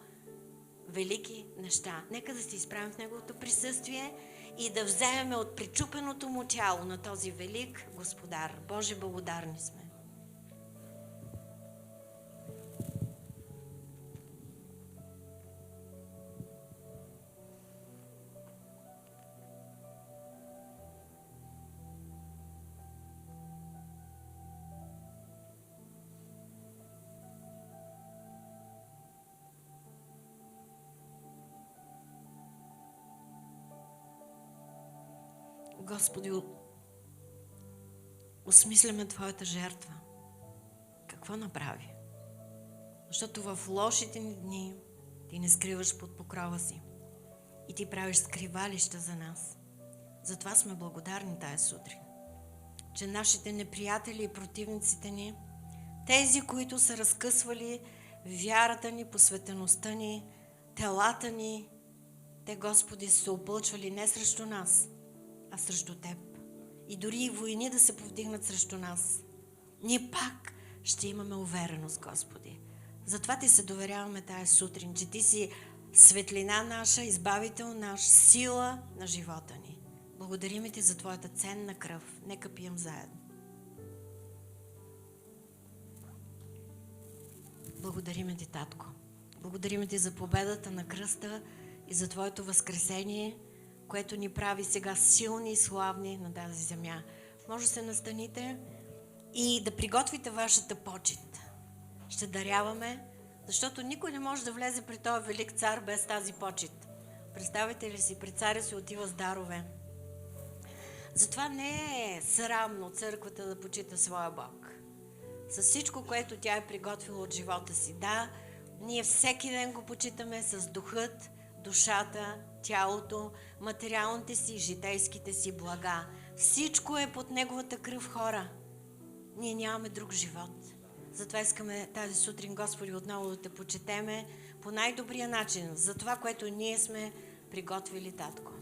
велики неща. Нека да се изправим в Неговото присъствие и да вземем от причупеното му тяло на този велик Господар. Боже, благодарни сме. Господи, осмисляме Твоята жертва. Какво направи? Защото в лошите ни дни Ти не скриваш под покрова си и Ти правиш скривалища за нас. Затова сме благодарни тая сутрин, че нашите неприятели и противниците ни, тези, които са разкъсвали вярата ни, посветеността ни, телата ни, те, Господи, са се опълчвали не срещу нас, а срещу Теб. И дори и войни да се повдигнат срещу нас, ние пак ще имаме увереност, Господи. Затова Ти се доверяваме тая сутрин, че Ти си светлина наша, избавител наш, сила на живота ни. Благодарим Ти за Твоята ценна кръв. Нека пием заедно. Благодарим Ти, Татко. Благодарим Ти за победата на кръста и за Твоето възкресение, което ни прави сега силни и славни на тази земя. Може да се настаните и да приготвите вашата почит. Ще даряваме, защото никой не може да влезе при този велик цар без тази почит. Представете ли си, при царя се отива с дарове. Затова не е срамно църквата да почита своя Бог. С всичко, което тя е приготвила от живота си. Да, ние всеки ден го почитаме с духът, душата, тялото, материалните си, житейските си блага. Всичко е под Неговата кръв, хора. Ние нямаме друг живот. Затова искаме тази сутрин, Господи, отново да Те почетеме по най-добрия начин за това, което ние сме приготвили, Татко.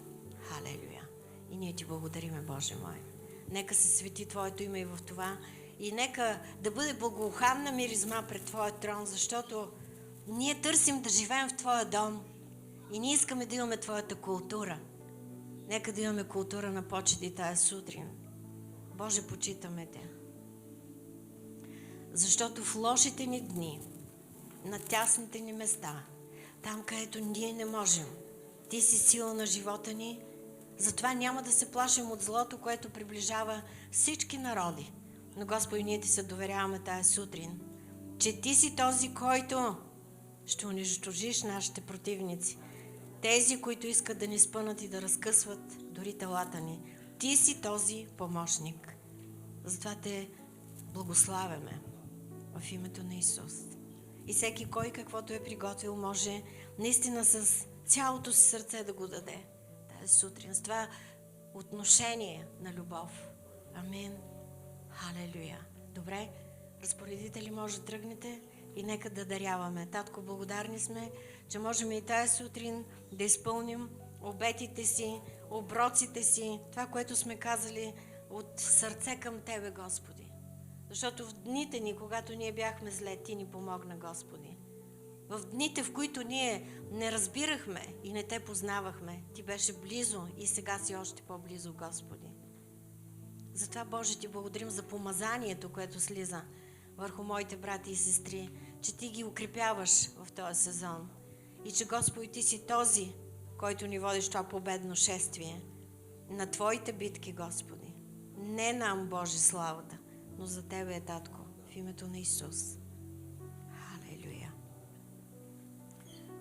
Халелуя! И ние Ти благодариме, Боже мой. Нека се свети Твоето име и в това. И нека да бъде благоуханна миризма пред Твоя трон, защото ние търсим да живеем в Твоя дом. И ние искаме да имаме Твоята култура. Нека да имаме култура на почити тая сутрин. Боже, почитаме Те. Защото в лошите ни дни, на тясните ни места, там където ние не можем, Ти си сила на живота ни, затова няма да се плашим от злото, което приближава всички народи. Но Господи, ние Ти се доверяваме тая сутрин, че Ти си този, който ще унищожиш нашите противници. Тези, които искат да ни спънат и да разкъсват дори телата ни. Ти си този помощник. Затова Те благославяме в името на Исус. И всеки кой каквото е приготвил, може наистина с цялото си сърце да го даде тази сутрин. С това отношение на любов. Амин. Халелуя. Добре, разпоредители, може да тръгнете и нека да даряваме. Татко, благодарни сме, че можем и тази сутрин да изпълним обетите си, оброците си, това, което сме казали от сърце към Тебе, Господи. Защото в дните ни, когато ние бяхме зле, Ти ни помогна, Господи. В дните, в които ние не разбирахме и не Те познавахме, Ти беше близо и сега си още по-близо, Господи. Затова, Боже, Ти благодарим за помазанието, което слиза върху моите брати и сестри, че Ти ги укрепяваш в този сезон и че, Господи, Ти си този, който ни водиш това победно шествие на Твоите битки, Господи. Не нам, Боже, славата, но за Тебе е, Татко, в името на Исус. Халелуя.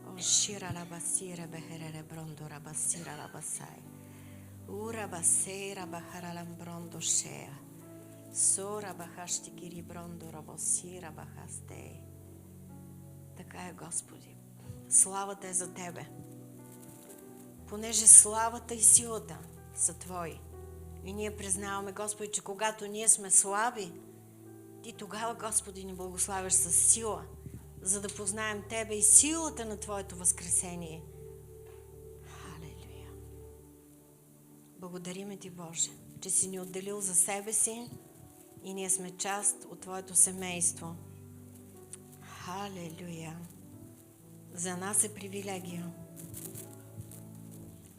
О, шира рабасира бехерере брондо рабасира рабасай. Ура басейра бахаралам брондо шея. Сора бахащикири брондо рабосира бахастей. Така е, Господи. Славата е за Тебе. Понеже славата и силата са Твои. И ние признаваме, Господи, че когато ние сме слаби, Ти тогава, Господи, ни благославяш с сила, за да познаем Тебе и силата на Твоето възкресение. Халелуя! Благодариме Ти, Боже, че си ни отделил за себе си и ние сме част от Твоето семейство. Халелуя! За нас е привилегия.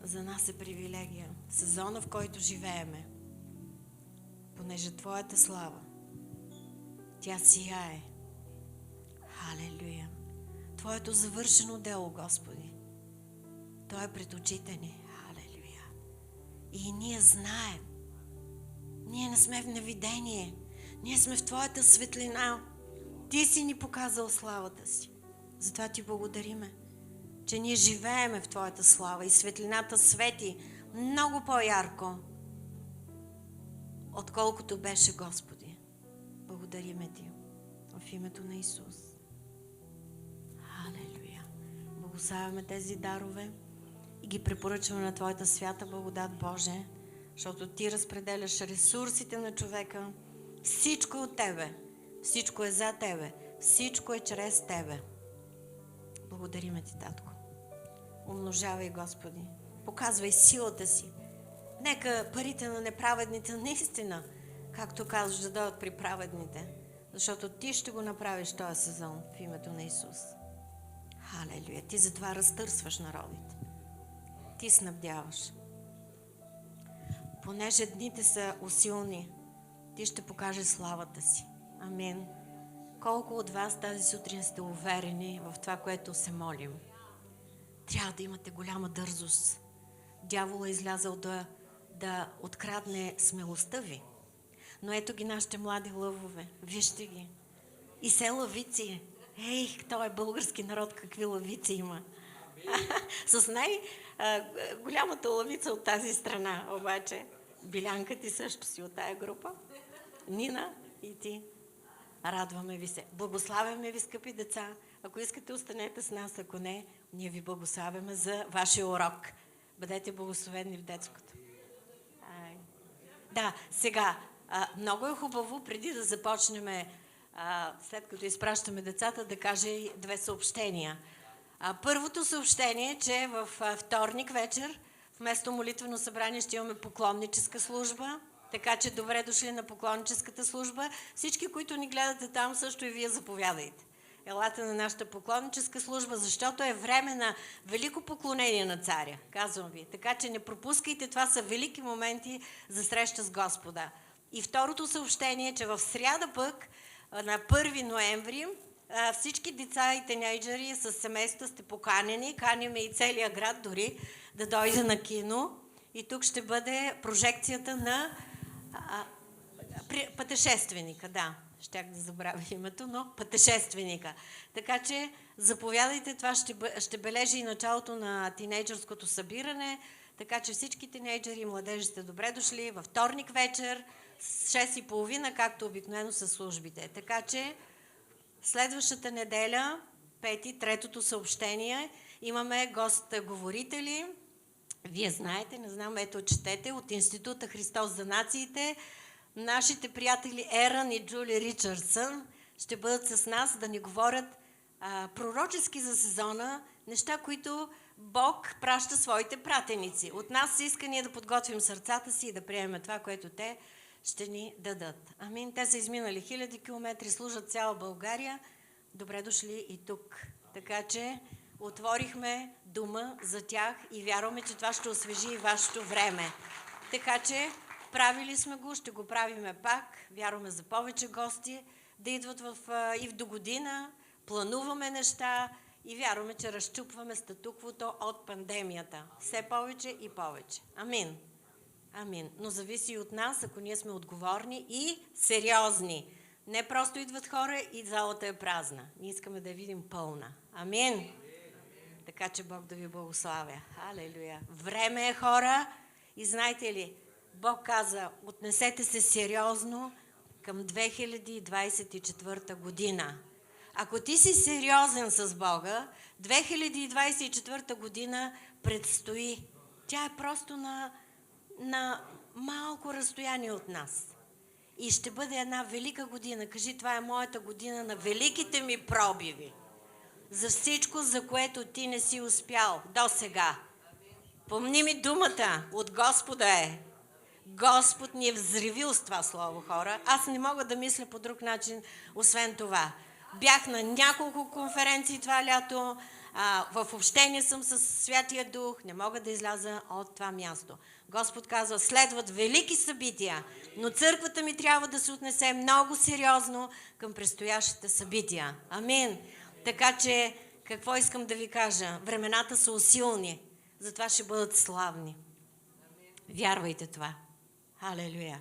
За нас е привилегия. Сезона, в който живееме, понеже Твоята слава, тя сияе. Халелуя! Твоето завършено дело, Господи, то е пред очите ни. Халелуя! И ние знаем. Ние не сме в невидение. Ние сме в Твоята светлина. Ти си ни показал славата си. Затова Ти благодариме, че ние живееме в Твоята слава и светлината свети много по-ярко, отколкото беше, Господи. Благодариме Ти в името на Исус. Халелуя! Благославяме тези дарове и ги препоръчваме на Твоята свята благодат, Боже, защото Ти разпределяш ресурсите на човека. Всичко е от Тебе, всичко е за Тебе, всичко е чрез Тебе. Благодариме Ти, Татко. Умножавай, Господи. Показвай силата си. Нека парите на неправедните наистина, както казваш, да дойдат при праведните. Защото Ти ще го направиш този сезон в името на Исус. Халелуя! Ти затова разтърсваш народите. Ти снабдяваш. Понеже дните са усилни, Ти ще покажеш славата си. Амин. Колко от вас тази сутрин сте уверени в това, което се молим? Трябва да имате голяма дързост. Дявол е излязъл да открадне смелостта ви. Но ето ги нашите млади лъвове. Вижте ги. И се лъвици. Ей, той е български народ, какви лъвици има. С най-голямата лъвица от тази страна, обаче. Билянка, ти също си от тая група. Нина и ти. Радваме ви се. Благославяме ви, скъпи деца. Ако искате, останете с нас. Ако не, ние ви благославяме за вашия урок. Бъдете благословени в детското. Да, сега, много е хубаво, преди да започнем, след като изпращаме децата, да кажа и две съобщения. Първото съобщение е, че във вторник вечер, вместо молитвено събрание, ще имаме поклонническа служба. Така че добре дошли на поклонническата служба. Всички, които ни гледате там, също и вие заповядайте. Елате на нашата поклонническа служба, защото е време на велико поклонение на царя, казвам ви. Така че не пропускайте, това са велики моменти за среща с Господа. И второто съобщение е, че в сряда пък, на 1 ноември, всички деца и тинейджери с семейства сте поканени, каниме и целия град дори да дойде на кино. И тук ще бъде прожекцията на Пътешественика, да. Щях да забравя името, но пътешественика. Така че заповядайте, това ще бележи и началото на тинейджърското събиране, така че всички тинейджери и младежи сте добре дошли във вторник вечер, 6:30, както обикновено са службите. Така че следващата неделя, третото съобщение, имаме гост-говорители. Вие знаете, не знам, ето четете, от Института Христос за нациите. Нашите приятели Ерън и Джули Ричардсън ще бъдат с нас да ни говорят пророчески за сезона, неща, които Бог праща своите пратеници. От нас се иска ние да подготвим сърцата си и да приемем това, което те ще ни дадат. Амин. Те са изминали 1000 километри, служат цяла България. Добре дошли и тук. Така че отворихме дума за тях и вярваме, че това ще освежи и вашето време. Така че правили сме го, ще го правиме пак. Вярваме за повече гости да идват и в догодина. Плануваме неща и вярваме, че разчупваме статуквото от пандемията. Все повече и повече. Амин. Амин. Но зависи и от нас, ако ние сме отговорни и сериозни. Не просто идват хора и залата е празна. Ние искаме да я видим пълна. Амин. Така че Бог да ви благославя. Алелуя. Време е, хора. И знаете ли, Бог каза, отнесете се сериозно към 2024 година. Ако ти си сериозен с Бога, 2024 година предстои. Тя е просто на малко разстояние от нас. И ще бъде една велика година. Кажи, това е моята година на великите ми пробиви. За всичко, за което ти не си успял до сега. Помни ми думата от Господа е. Господ ни е взривил с това слово, хора. Аз не мога да мисля по друг начин, освен това. Бях на няколко конференции това лято, в общение съм с Святия Дух, не мога да изляза от това място. Господ казва, следват велики събития, но църквата ми трябва да се отнесе много сериозно към предстоящите събития. Амин. Така че, какво искам да ви кажа? Времената са усилни, затова ще бъдат славни. Вярвайте това. Алелуя.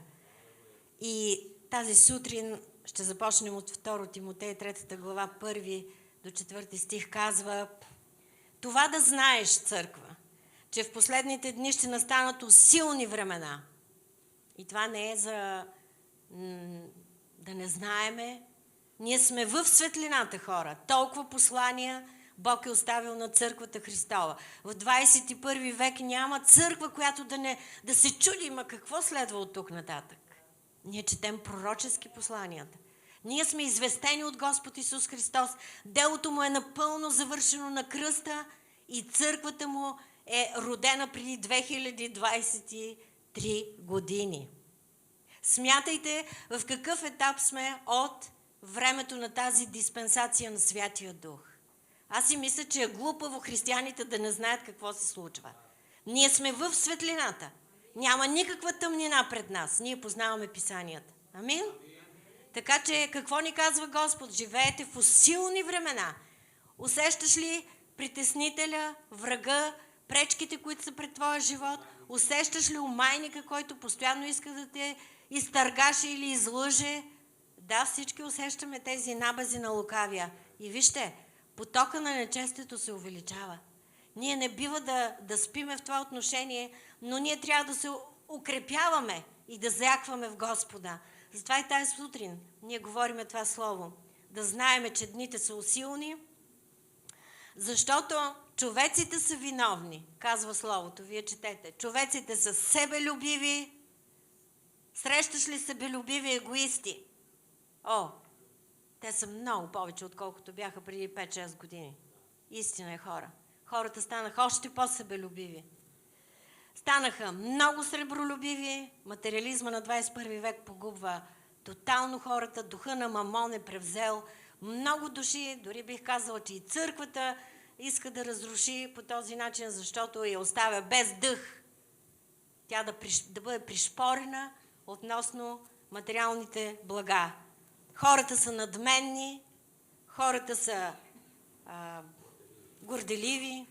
И тази сутрин ще започнем от 2 Тимотей, 3 глава, 1 до 4 стих казва: това да знаеш, църква, че в последните дни ще настанат усилни времена. И това не е за да не знаеме. Ние сме в светлината, хора. Толкова послания Бог е оставил на църквата Христова. В 21 век няма църква, която да се чуди, ма какво следва от тук нататък. Ние четем пророчески посланията. Ние сме известени от Господ Исус Христос. Делото му е напълно завършено на кръста и църквата му е родена преди 2023 години. Смятайте в какъв етап сме от времето на тази диспенсация на Святия Дух. Аз си мисля, че е глупаво християните да не знаят какво се случва. Ние сме в светлината. Няма никаква тъмнина пред нас. Ние познаваме писанията. Амин? Така че какво ни казва Господ? Живеете в усилни времена. Усещаш ли притеснителя, врага, пречките, които са пред твоя живот? Усещаш ли омайника, който постоянно иска да те изтъргаше или излъже? Да, всички усещаме тези набази на лукавия. И вижте, потока на нечестието се увеличава. Ние не бива да спиме в това отношение, но ние трябва да се укрепяваме и да заякваме в Господа. Затова и тази сутрин ние говориме това слово. Да знаеме, че дните са усилни, защото човеците са виновни, казва словото, вие четете. Човеците са себелюбиви. Срещаш ли себелюбиви егоисти? Те са много повече, отколкото бяха преди 5-6 години. Истина е, хора. Хората станаха още по-себелюбиви. Станаха много сребролюбиви. Материализма на 21 век погубва тотално хората. Духа на Мамон е превзел много души. Дори бих казала, че и църквата иска да разруши по този начин, защото я оставя без дъх. Тя да бъде пришпорена относно материалните блага. Хората са надменни, хората са горделиви.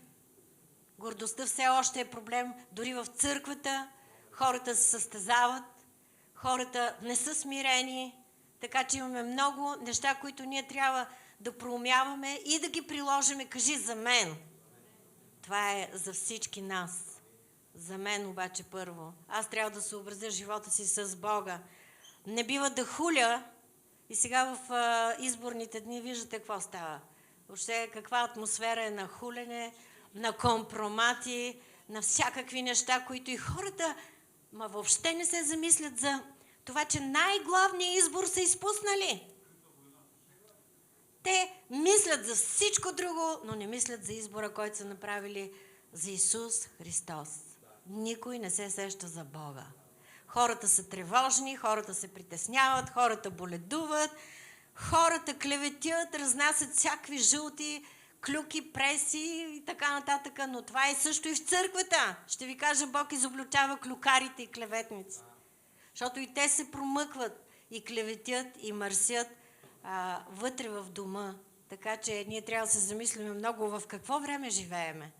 Гордостта все още е проблем. Дори в църквата хората се състезават, хората не са смирени, така че имаме много неща, които ние трябва да проумяваме и да ги приложиме. Кажи за мен. Това е за всички нас. За мен обаче първо. Аз трябва да съобразя живота си с Бога. Не бива да хуля. И сега в изборните дни виждате какво става. Въобще каква атмосфера е на хулене, на компромати, на всякакви неща, които и хората въобще не се замислят за това, че най-главният избор са изпуснали. Те мислят за всичко друго, но не мислят за избора, който са направили за Исус Христос. Никой не се сеща за Бога. Хората са тревожни, хората се притесняват, хората боледуват, хората клеветят, разнасят всякакви жълти клюки, преси и така нататък, но това е също и в църквата. Ще ви кажа, Бог изобличава клюкарите и клеветници. Защото и те се промъкват и клеветят и мърсят вътре в дома. Така че ние трябва да се замислим много в какво време живееме.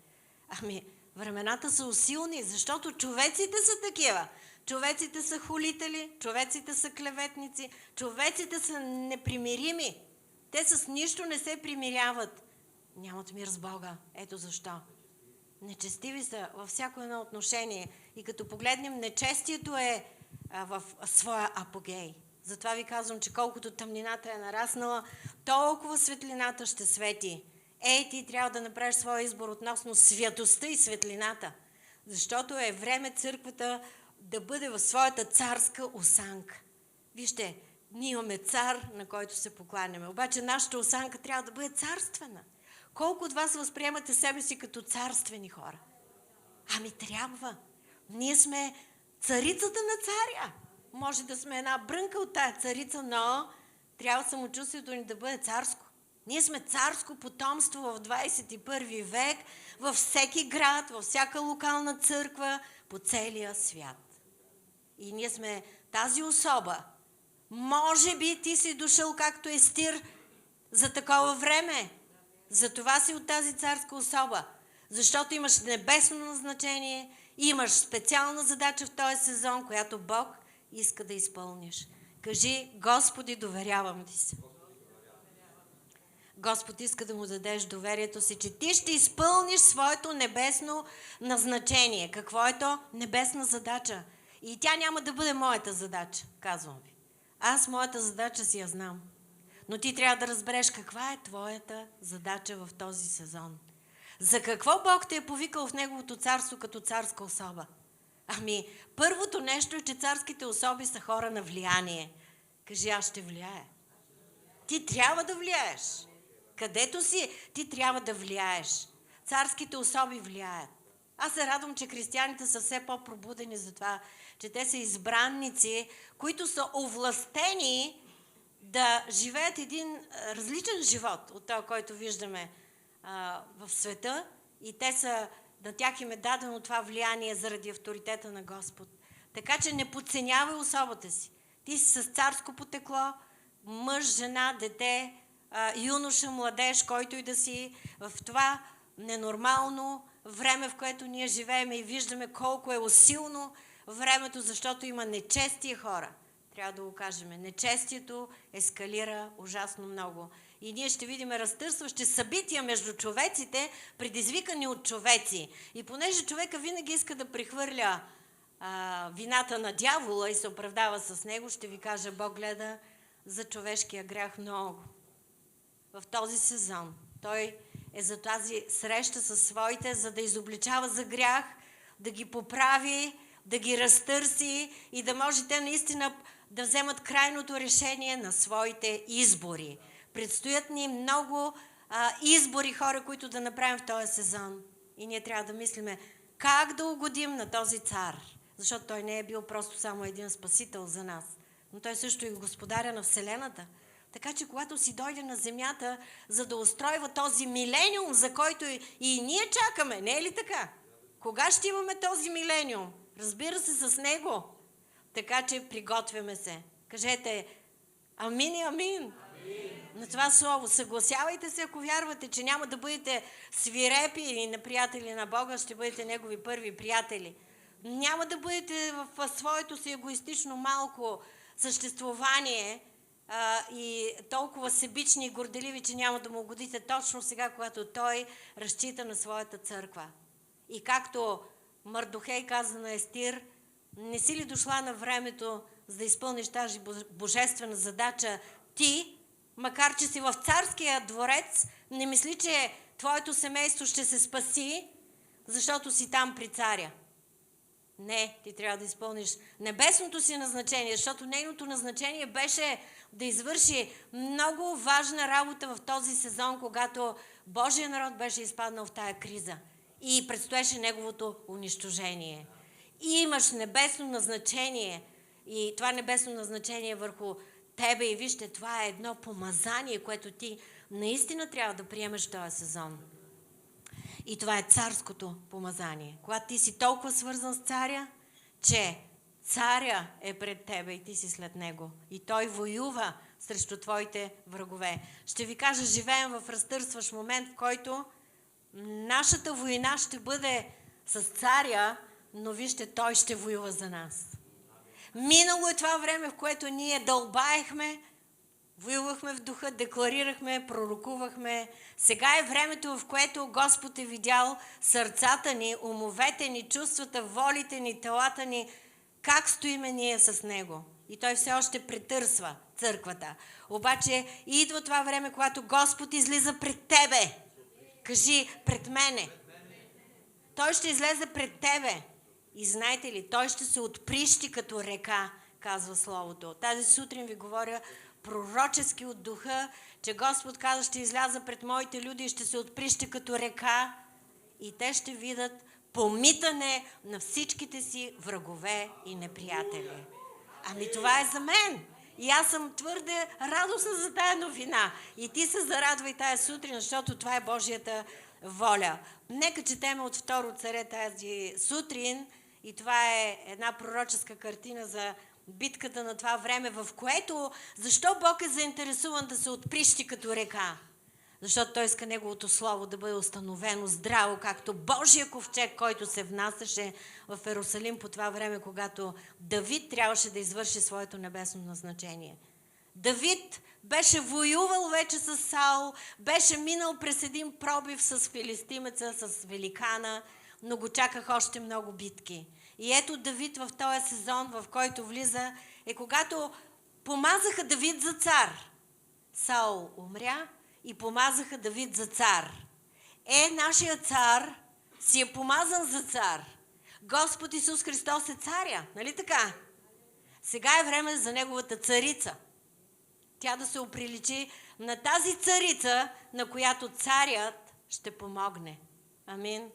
Времената са усилни, защото човеците са такива. Човеците са хулители, човеците са клеветници, човеците са непримирими. Те с нищо не се примиряват. Нямат мир с Бога. Ето защо. Нечестиви са във всяко едно отношение. И като погледнем, нечестието е в своя апогей. Затова ви казвам, че колкото тъмнината е нараснала, толкова светлината ще свети. Ти трябва да направиш своя избор относно святостта и светлината. Защото е време църквата да бъде в своята царска осанка. Вижте, ние имаме цар, на който се покланяме. Обаче нашата осанка трябва да бъде царствена. Колко от вас възприемате себе си като царствени хора? Трябва. Ние сме царицата на царя. Може да сме една брънка от тая царица, но трябва самочувствието ни да бъде царско. Ние сме царско потомство в 21 век, във всеки град, във всяка локална църква, по целия свят. И ние сме тази особа. Може би ти си дошъл както Естир за такова време. Затова си от тази царска особа. Защото имаш небесно назначение, имаш специална задача в този сезон, която Бог иска да изпълниш. Кажи: Господи, доверявам ти се. Господ иска да му дадеш доверието си, че ти ще изпълниш своето небесно назначение. Какво е то? Небесна задача. И тя няма да бъде моята задача, казвам ви. Аз моята задача си я знам. Но ти трябва да разбереш каква е твоята задача в този сезон. За какво Бог те е повикал в Неговото царство като царска особа? Първото нещо е, че царските особи са хора на влияние. Кажи: аз ще влияя. Ти трябва да влияеш. Където си, ти трябва да влияеш. Царските особи влияят. Аз се радвам, че християните са все по-пробудени за това, че те са избранници, които са овластени да живеят един различен живот от този, който виждаме в света, и на тях им е дадено това влияние заради авторитета на Господ. Така че не подценявай особата си. Ти си с царско потекло, мъж, жена, дете, юноша, младеж, който и да си, в това ненормално време, в което ние живеем, и виждаме колко е усилно времето, защото има нечестие хора. Трябва да го кажем. Нечестието ескалира ужасно много. И ние ще видим разтърсващи събития между човеците, предизвикани от човеци. И понеже човека винаги иска да прехвърля вината на дявола и се оправдава с него, ще ви кажа, Бог гледа за човешкия грях много. В този сезон Той е за тази среща със своите, за да изобличава за грях, да ги поправи, да ги разтърси и да може те наистина да вземат крайното решение на своите избори. Предстоят ни много избори, хора, които да направим в този сезон. И ние трябва да мислиме как да угодим на този цар. Защото той не е бил просто само един спасител за нас, но той също е господаря на Вселената. Така че когато си дойде на земята, за да устройва този милениум, за който и ние чакаме, не е ли така? Кога ще имаме този милениум? Разбира се, с него. Така че приготвяме се. Кажете: амин и амин. На това слово. Съгласявайте се, ако вярвате, че няма да бъдете свирепи или неприятели на Бога, ще бъдете Негови първи приятели. Няма да бъдете в своето си егоистично малко съществувание и толкова себични и горделиви, че няма да му угодите точно сега, когато той разчита на своята църква. И както Мардохей каза на Естир, не си ли дошла на времето, за да изпълниш тази божествена задача, ти, макар че си в царския дворец, не мисли, че твоето семейство ще се спаси, защото си там при царя. Не, ти трябва да изпълниш небесното си назначение, защото нейното назначение беше да извърши много важна работа в този сезон, когато Божия народ беше изпаднал в тая криза и предстоеше неговото унищожение. И имаш небесно назначение и това небесно назначение върху тебе и вижте, това е едно помазание, което ти наистина трябва да приемеш в този сезон. И това е царското помазание. Когато ти си толкова свързан с царя, че царя е пред тебе и ти си след него. И той воюва срещу твоите врагове. Ще ви кажа, живеем в разтърсващ момент, в който нашата война ще бъде с царя, но вижте, той ще воюва за нас. Минало е това време, в което ние дълбаехме, воювахме в духа, декларирахме, пророкувахме. Сега е времето, в което Господ е видял сърцата ни, умовете ни, чувствата, волите ни, телата ни, как стоиме ние с Него. И Той все още претърсва църквата. Обаче идва това време, когато Господ излиза пред тебе. Кажи, пред мене. Той ще излезе пред тебе. И знаете ли, Той ще се отприщи като река, казва Словото. Тази сутрин ви говоря пророчески от духа, че Господ каза, ще изляза пред моите люди и ще се отприщи като река и те ще видят помитане на всичките си врагове и неприятели. Ами това е за мен. И аз съм твърде радостна за тая новина. И ти се зарадвай тая сутрин, защото това е Божията воля. Нека четем от 2 царе тази сутрин и това е една пророческа картина за битката на това време, в което, защо Бог е заинтересуван да се отприщи като река? Защото Той иска Неговото Слово да бъде установено здраво, както Божия ковчег, който се внасяше в Ерусалим по това време, когато Давид трябваше да извърши своето небесно назначение. Давид беше воювал вече с Саул, беше минал през един пробив с филистимеца, с великана, но го чаках още много битки. И ето Давид в този сезон, в който влиза, е когато помазаха Давид за цар. Саул умря и помазаха Давид за цар. Нашия цар си е помазан за цар. Господ Исус Христос е царя, нали така? Сега е време за неговата царица. Тя да се оприличи на тази царица, на която царят ще помогне. Амин.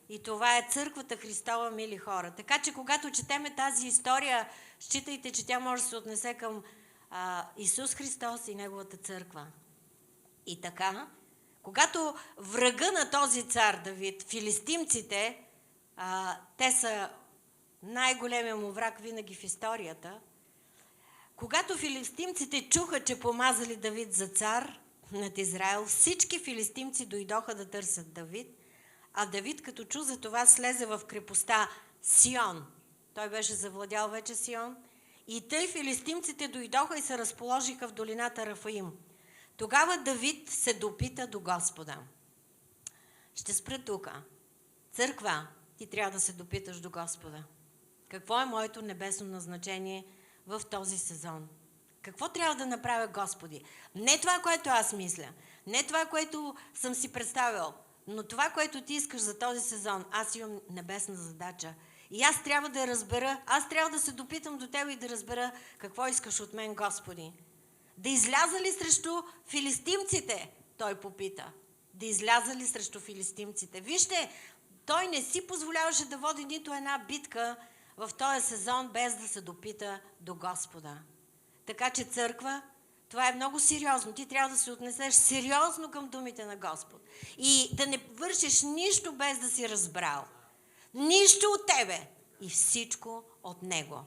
И това е църквата Христова, мили хора. Така че когато четеме тази история, считайте, че тя може да се отнесе към Исус Христос и Неговата църква. И така, когато врага на този цар Давид, филистимците, те са най-големия му враг винаги в историята, когато филистимците чуха, че помазали Давид за цар над Израел, всички филистимци дойдоха да търсят Давид, а Давид, като чу за това, слезе в крепостта Сион. Той беше завладял вече Сион. И тъй филистимците дойдоха и се разположиха в долината Рафаим. Тогава Давид се допита до Господа. Ще спра тук. Църква, ти трябва да се допиташ до Господа. Какво е моето небесно назначение в този сезон? Какво трябва да направя, Господи? Не това, което аз мисля. Не това, което съм си представил. Но това, което ти искаш за този сезон, аз имам небесна задача. И аз трябва да я разбера, аз трябва да се допитам до Тебе и да разбера какво искаш от мен, Господи. Да изляза ли срещу филистимците? Той попита. Да изляза ли срещу филистимците? Вижте, той не си позволяваше да води нито една битка в този сезон, без да се допита до Господа. Така че църква, това е много сериозно. Ти трябва да се отнесеш сериозно към думите на Господ. И да не вършиш нищо без да си разбрал. Нищо от тебе и всичко от Него.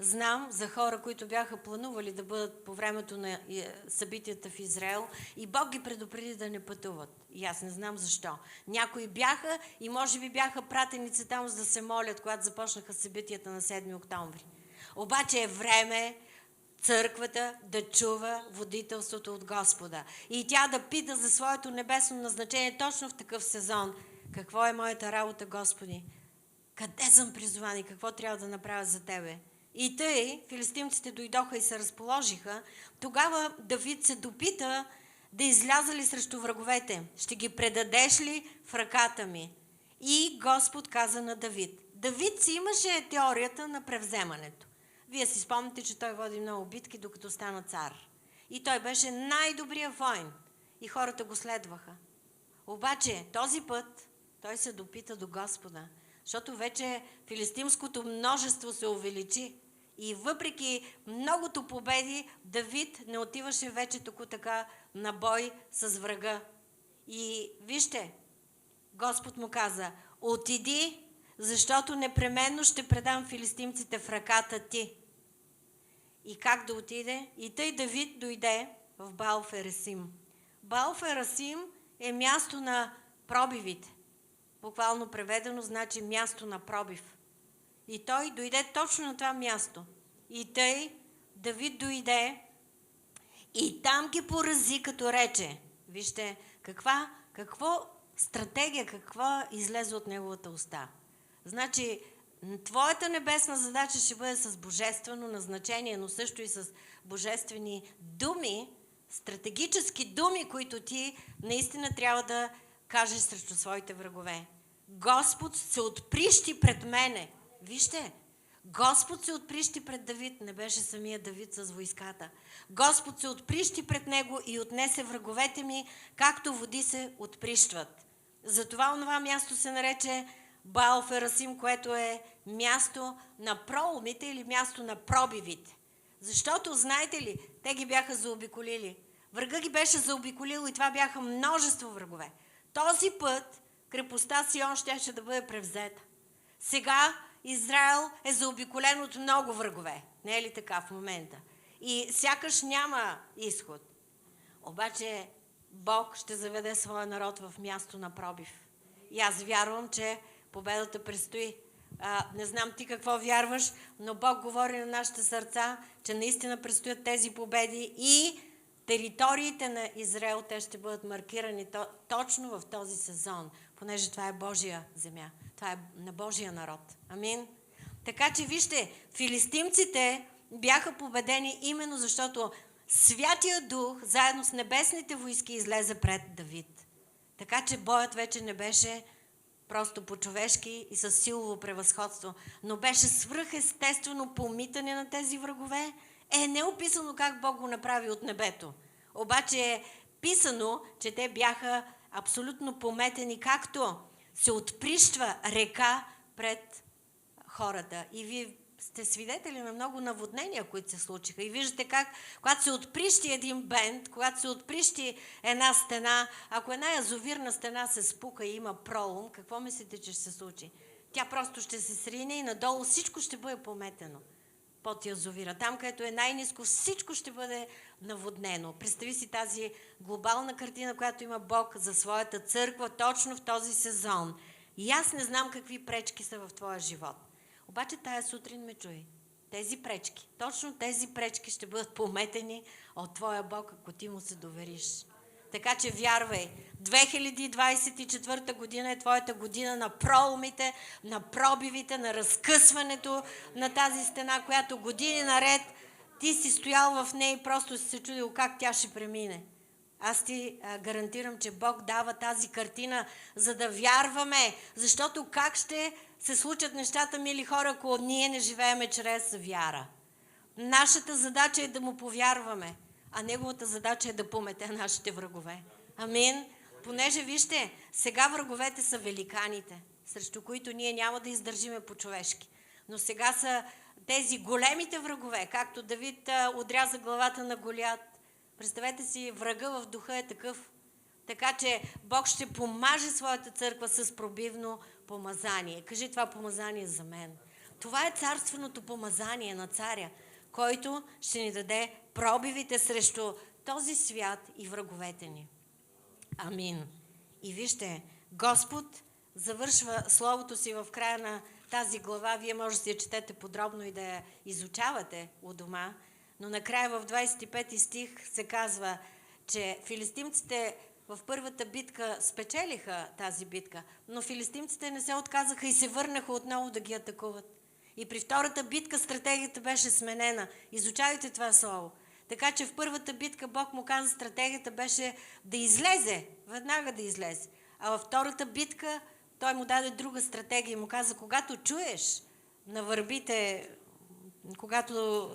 Знам за хора, които бяха планували да бъдат по времето на събитията в Израел и Бог ги предупреди да не пътуват. И аз не знам защо. Някои бяха и може би бяха пратеници там, за да се молят, когато започнаха събитията на 7 октомври. Обаче е време църквата да чува водителството от Господа. И тя да пита за своето небесно назначение точно в такъв сезон. Какво е моята работа, Господи? Къде съм призован и какво трябва да направя за Тебе? И тъй, филистимците дойдоха и се разположиха. Тогава Давид се допита да изляза ли срещу враговете. Ще ги предадеш ли в ръката ми? И Господ каза на Давид. Давид си имаше теорията на превземането. Вие си спомните, че той води много битки, докато стана цар. И той беше най-добрият войн. И хората го следваха. Обаче този път той се допита до Господа. Защото вече филистимското множество се увеличи. И въпреки многото победи, Давид не отиваше вече току така на бой с врага. И вижте, Господ му каза, отиди, защото непременно ще предам филистимците в ръката ти. И как да отиде? И тъй Давид дойде в Баал-Фересим. Баал-Фересим е място на пробивите. Буквално преведено значи място на пробив. И той дойде точно на това място. И тъй Давид дойде и там ги порази, като рече. Вижте, какво стратегия, каква излезе от неговата уста. Значи, твоята небесна задача ще бъде с божествено назначение, но също и с божествени думи, стратегически думи, които ти наистина трябва да кажеш срещу своите врагове. Господ се отприщи пред мене. Вижте, Господ се отприщи пред Давид, не беше самия Давид с войската. Господ се отприщи пред него и отнесе враговете ми, както води се отприщват. Затова онова място се нарече Баал-Фересим, което е място на проломите или място на пробивите. Защото, знаете ли, те ги бяха заобиколили. Врага ги беше заобиколил и това бяха множество врагове. Този път крепостта Сион щеше да бъде превзета. Сега Израел е заобиколен от много врагове. Не е ли така в момента? И сякаш няма изход. Обаче Бог ще заведе своя народ в място на пробив. И аз вярвам, че победата предстои. Не знам ти какво вярваш, но Бог говори на нашите сърца, че наистина предстоят тези победи и териториите на Израел, те ще бъдат маркирани точно в този сезон, понеже това е Божия земя. Това е на Божия народ. Амин. Така че вижте, филистимците бяха победени именно защото Святия Дух заедно с небесните войски излезе пред Давид. Така че боят вече не беше просто по-човешки и с силово превъзходство, но беше свръхестествено помитане на тези врагове. Не е описано как Бог го направи от небето. Обаче е писано, че те бяха абсолютно пометени, както се отприщва река пред хората. И вие сте свидетели на много наводнения, които се случиха. И виждате как, когато се отприщи един бент, когато се отприщи една стена, ако една язовирна стена се спука и има пролом, какво мислите, че ще се случи? Тя просто ще се срине и надолу всичко ще бъде пометено под язовира. Там, където е най-ниско, всичко ще бъде наводнено. Представи си тази глобална картина, която има Бог за своята църква точно в този сезон. И аз не знам какви пречки са в твоя живот. Обаче тая сутрин ме чуй. Тези пречки, точно тези пречки ще бъдат пометени от твоя Бог, ако ти му се довериш. Така че вярвай, 2024 година е твоята година на проломите, на пробивите, на разкъсването на тази стена, която години наред ти си стоял в нея и просто си се чудил как тя ще премине. Аз ти гарантирам, че Бог дава тази картина, за да вярваме, защото как ще се случат нещата, мили хора, ако ние не живееме чрез вяра. Нашата задача е да му повярваме, а неговата задача е да помете нашите врагове. Амин. Понеже, вижте, сега враговете са великаните, срещу които ние няма да издържиме по-човешки. Но сега са тези големите врагове, както Давид отряза главата на Голиат. Представете си, врага в духа е такъв. Така че Бог ще помаже своята църква с пробивно помазание. Кажи, това помазание за мен. Това е царственото помазание на царя, който ще ни даде пробивите срещу този свят и враговете ни. Амин. И вижте, Господ завършва Словото си в края на тази глава. Вие може да си я четете подробно и да я изучавате у дома. Но накрая в 25 стих се казва, че филистимците в първата битка спечелиха тази битка, но филистимците не се отказаха и се върнаха отново да ги атакуват. И при втората битка стратегията беше сменена. Изучавайте това слово. Така че в първата битка Бог му каза, стратегията беше да излезе, веднага да излезе. А във втората битка той му даде друга стратегия и му каза, когато чуеш на върбите, когато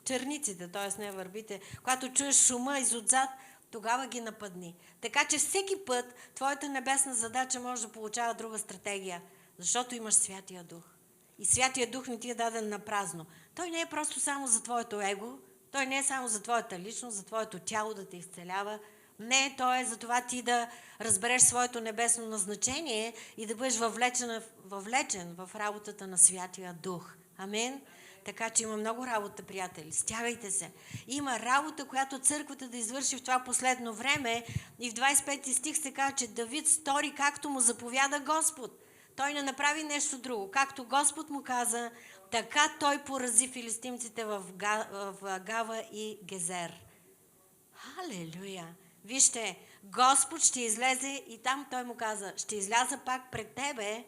черниците, т.е. не върбите, когато чуеш шума изотзад, тогава ги нападни. Така че всеки път твоята небесна задача може да получава друга стратегия, защото имаш Святия Дух. И Святия Дух не ти е даден на празно. Той не е просто само за твоето его, той не е само за твоята личност, за твоето тяло да те изцелява. Не, той е за това ти да разбереш своето небесно назначение и да бъдеш въвлечен в работата на Святия Дух. Амин. Така че има много работа, приятели. Стягайте се. Има работа, която църквата да извърши в това последно време. И в 25 стих се казва, че Давид стори както му заповяда Господ. Той не направи нещо друго. Както Господ му каза, така той порази филистимците в Гава и Гезер. Халелуя! Вижте, Господ ще излезе и там той му каза, ще изляза пак пред тебе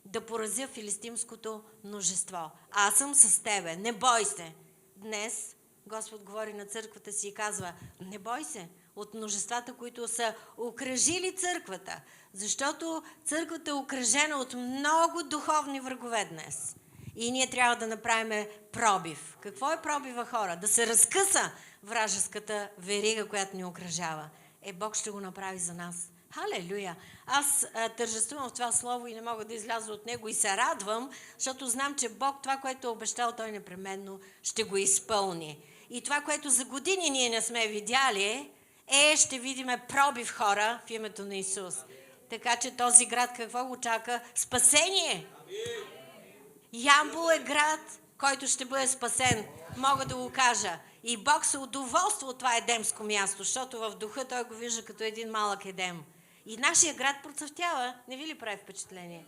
да поразя филистимското множество. Аз съм с тебе, не бой се. Днес Господ говори на църквата си и казва, не бой се от множествата, които са окръжили църквата, защото църквата е окръжена от много духовни врагове днес. И ние трябва да направим пробив. Какво е пробива, хора? Да се разкъса вражеската верига, която ни окръжава. Бог ще го направи за нас. Халелуя! Аз тържествувам в това слово и не мога да изляза от него и се радвам, защото знам, че Бог това, което е обещал, той непременно ще го изпълни. И това, което за години ние не сме видяли, ще видим пробив, хора, в името на Исус. Така че този град какво го чака? Спасение! Ямбол е град, който ще бъде спасен. Мога да го кажа. И Бог се удоволства от това едемско място, защото в духа той го вижда като един малък едем. И нашия град процъфтява. Не ви ли прави впечатление?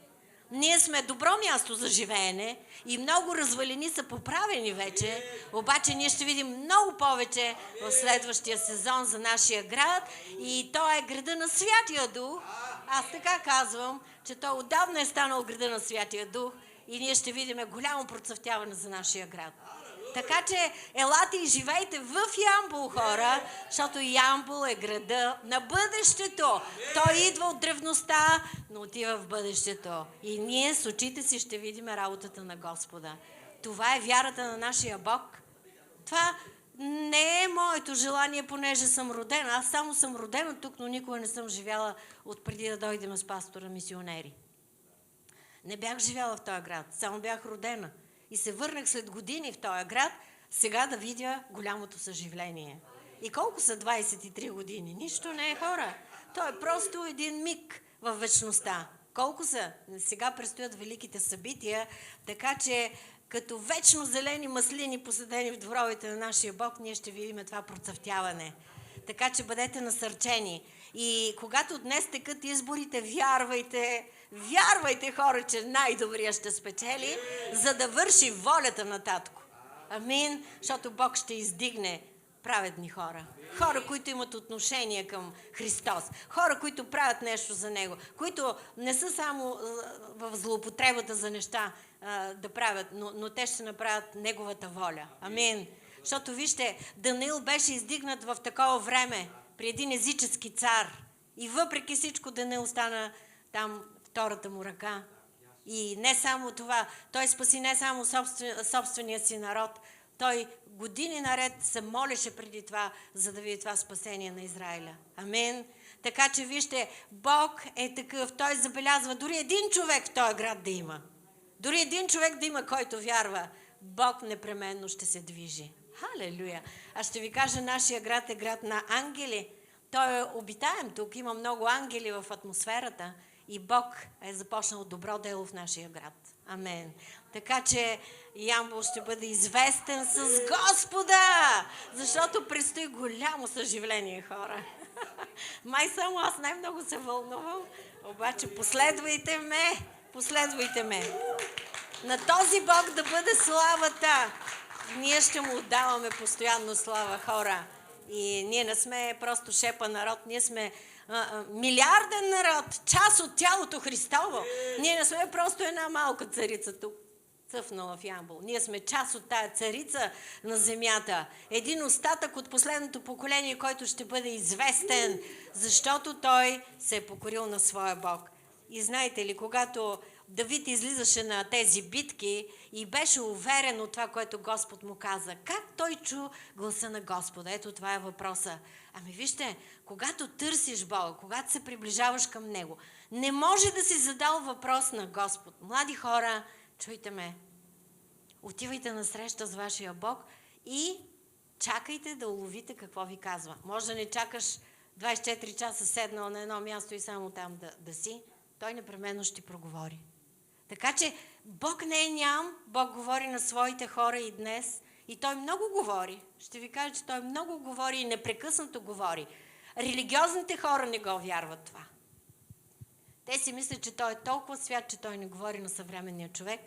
Ние сме добро място за живеене и много развалини са поправени вече, обаче ние ще видим много повече в следващия сезон за нашия град и той е града на Святия Дух. Аз така казвам, че той отдавна е станал града на Святия Дух и ние ще видим голямо процъфтяване за нашия град. Така че елате и живейте в Ямбол, хора, защото Ямбол е града на бъдещето. Той идва от древността, но отива в бъдещето. И ние с очите си ще видим работата на Господа. Това е вярата на нашия Бог. Това не е моето желание, понеже съм родена. Аз само съм родена тук, но никога не съм живяла от преди да дойдем с пастора мисионери. Не бях живяла в този град, само бях родена. И се върнах след години в този град, сега да видя голямото съживление. И колко са 23 години? Нищо не е, хора. То е просто един миг в вечността. Колко са? Сега предстоят великите събития, така че като вечно зелени маслини, посадени в дворовете на нашия Бог, ние ще видим това процъфтяване. Така че бъдете насърчени. И когато днес текат изборите, вярвайте, хора, че най-добрия ще спечели, за да върши волята на Татко. Амин, защото Бог ще издигне праведни хора. Хора, които имат отношение към Христос. Хора, които правят нещо за Него. Които не са само в злоупотребата за неща да правят, но те ще направят Неговата воля. Амин. Защото вижте, Даниил беше издигнат в такова време при един езически цар. И въпреки всичко Даниил стана там втората му ръка. И не само това, той спаси не само собствения си народ, той години наред се молеше преди това, за да види това спасение на Израиля. Амин. Така че вижте, Бог е такъв, той забелязва дори един човек в този град да има. Дори един човек да има, който вярва, Бог непременно ще се движи. Халелуя! Аз ще ви кажа, нашия град е град на ангели. Той е обитаем тук, има много ангели в атмосферата и Бог е започнал добро дело в нашия град. Амен. Така че Ямбол ще бъде известен с Господа, защото предстои голямо съживление, хора. Май само аз най-много се вълнувам, обаче последвайте ме. На този Бог да бъде славата. Ние ще му отдаваме постоянно слава, хора. И ние не сме просто шепа народ, ние сме милиарден народ, част от тялото Христово. Ние не сме просто една малка царица тук, цъфнала в Ямбол. Ние сме част от тая царица на земята. Един остатък от последното поколение, който ще бъде известен, защото той се е покорил на своя Бог. И знаете ли, когато Давид излизаше на тези битки и беше уверен от това, което Господ му каза, как той чу гласа на Господа? Ето това е въпроса. Ами вижте, когато търсиш Бога, когато се приближаваш към Него, не може да си задал въпрос на Господ. Млади хора, чуйте ме, отивайте на среща с вашия Бог и чакайте да уловите какво ви казва. Може да не чакаш 24 часа седнал на едно място и само там да си. Той непременно ще проговори. Така че Бог не е ням, Бог говори на своите хора и днес. И Той много говори. Ще ви кажа, че Той много говори и непрекъснато говори. Религиозните хора не го вярват това. Те си мислят, че Той е толкова свят, че Той не говори на съвременния човек.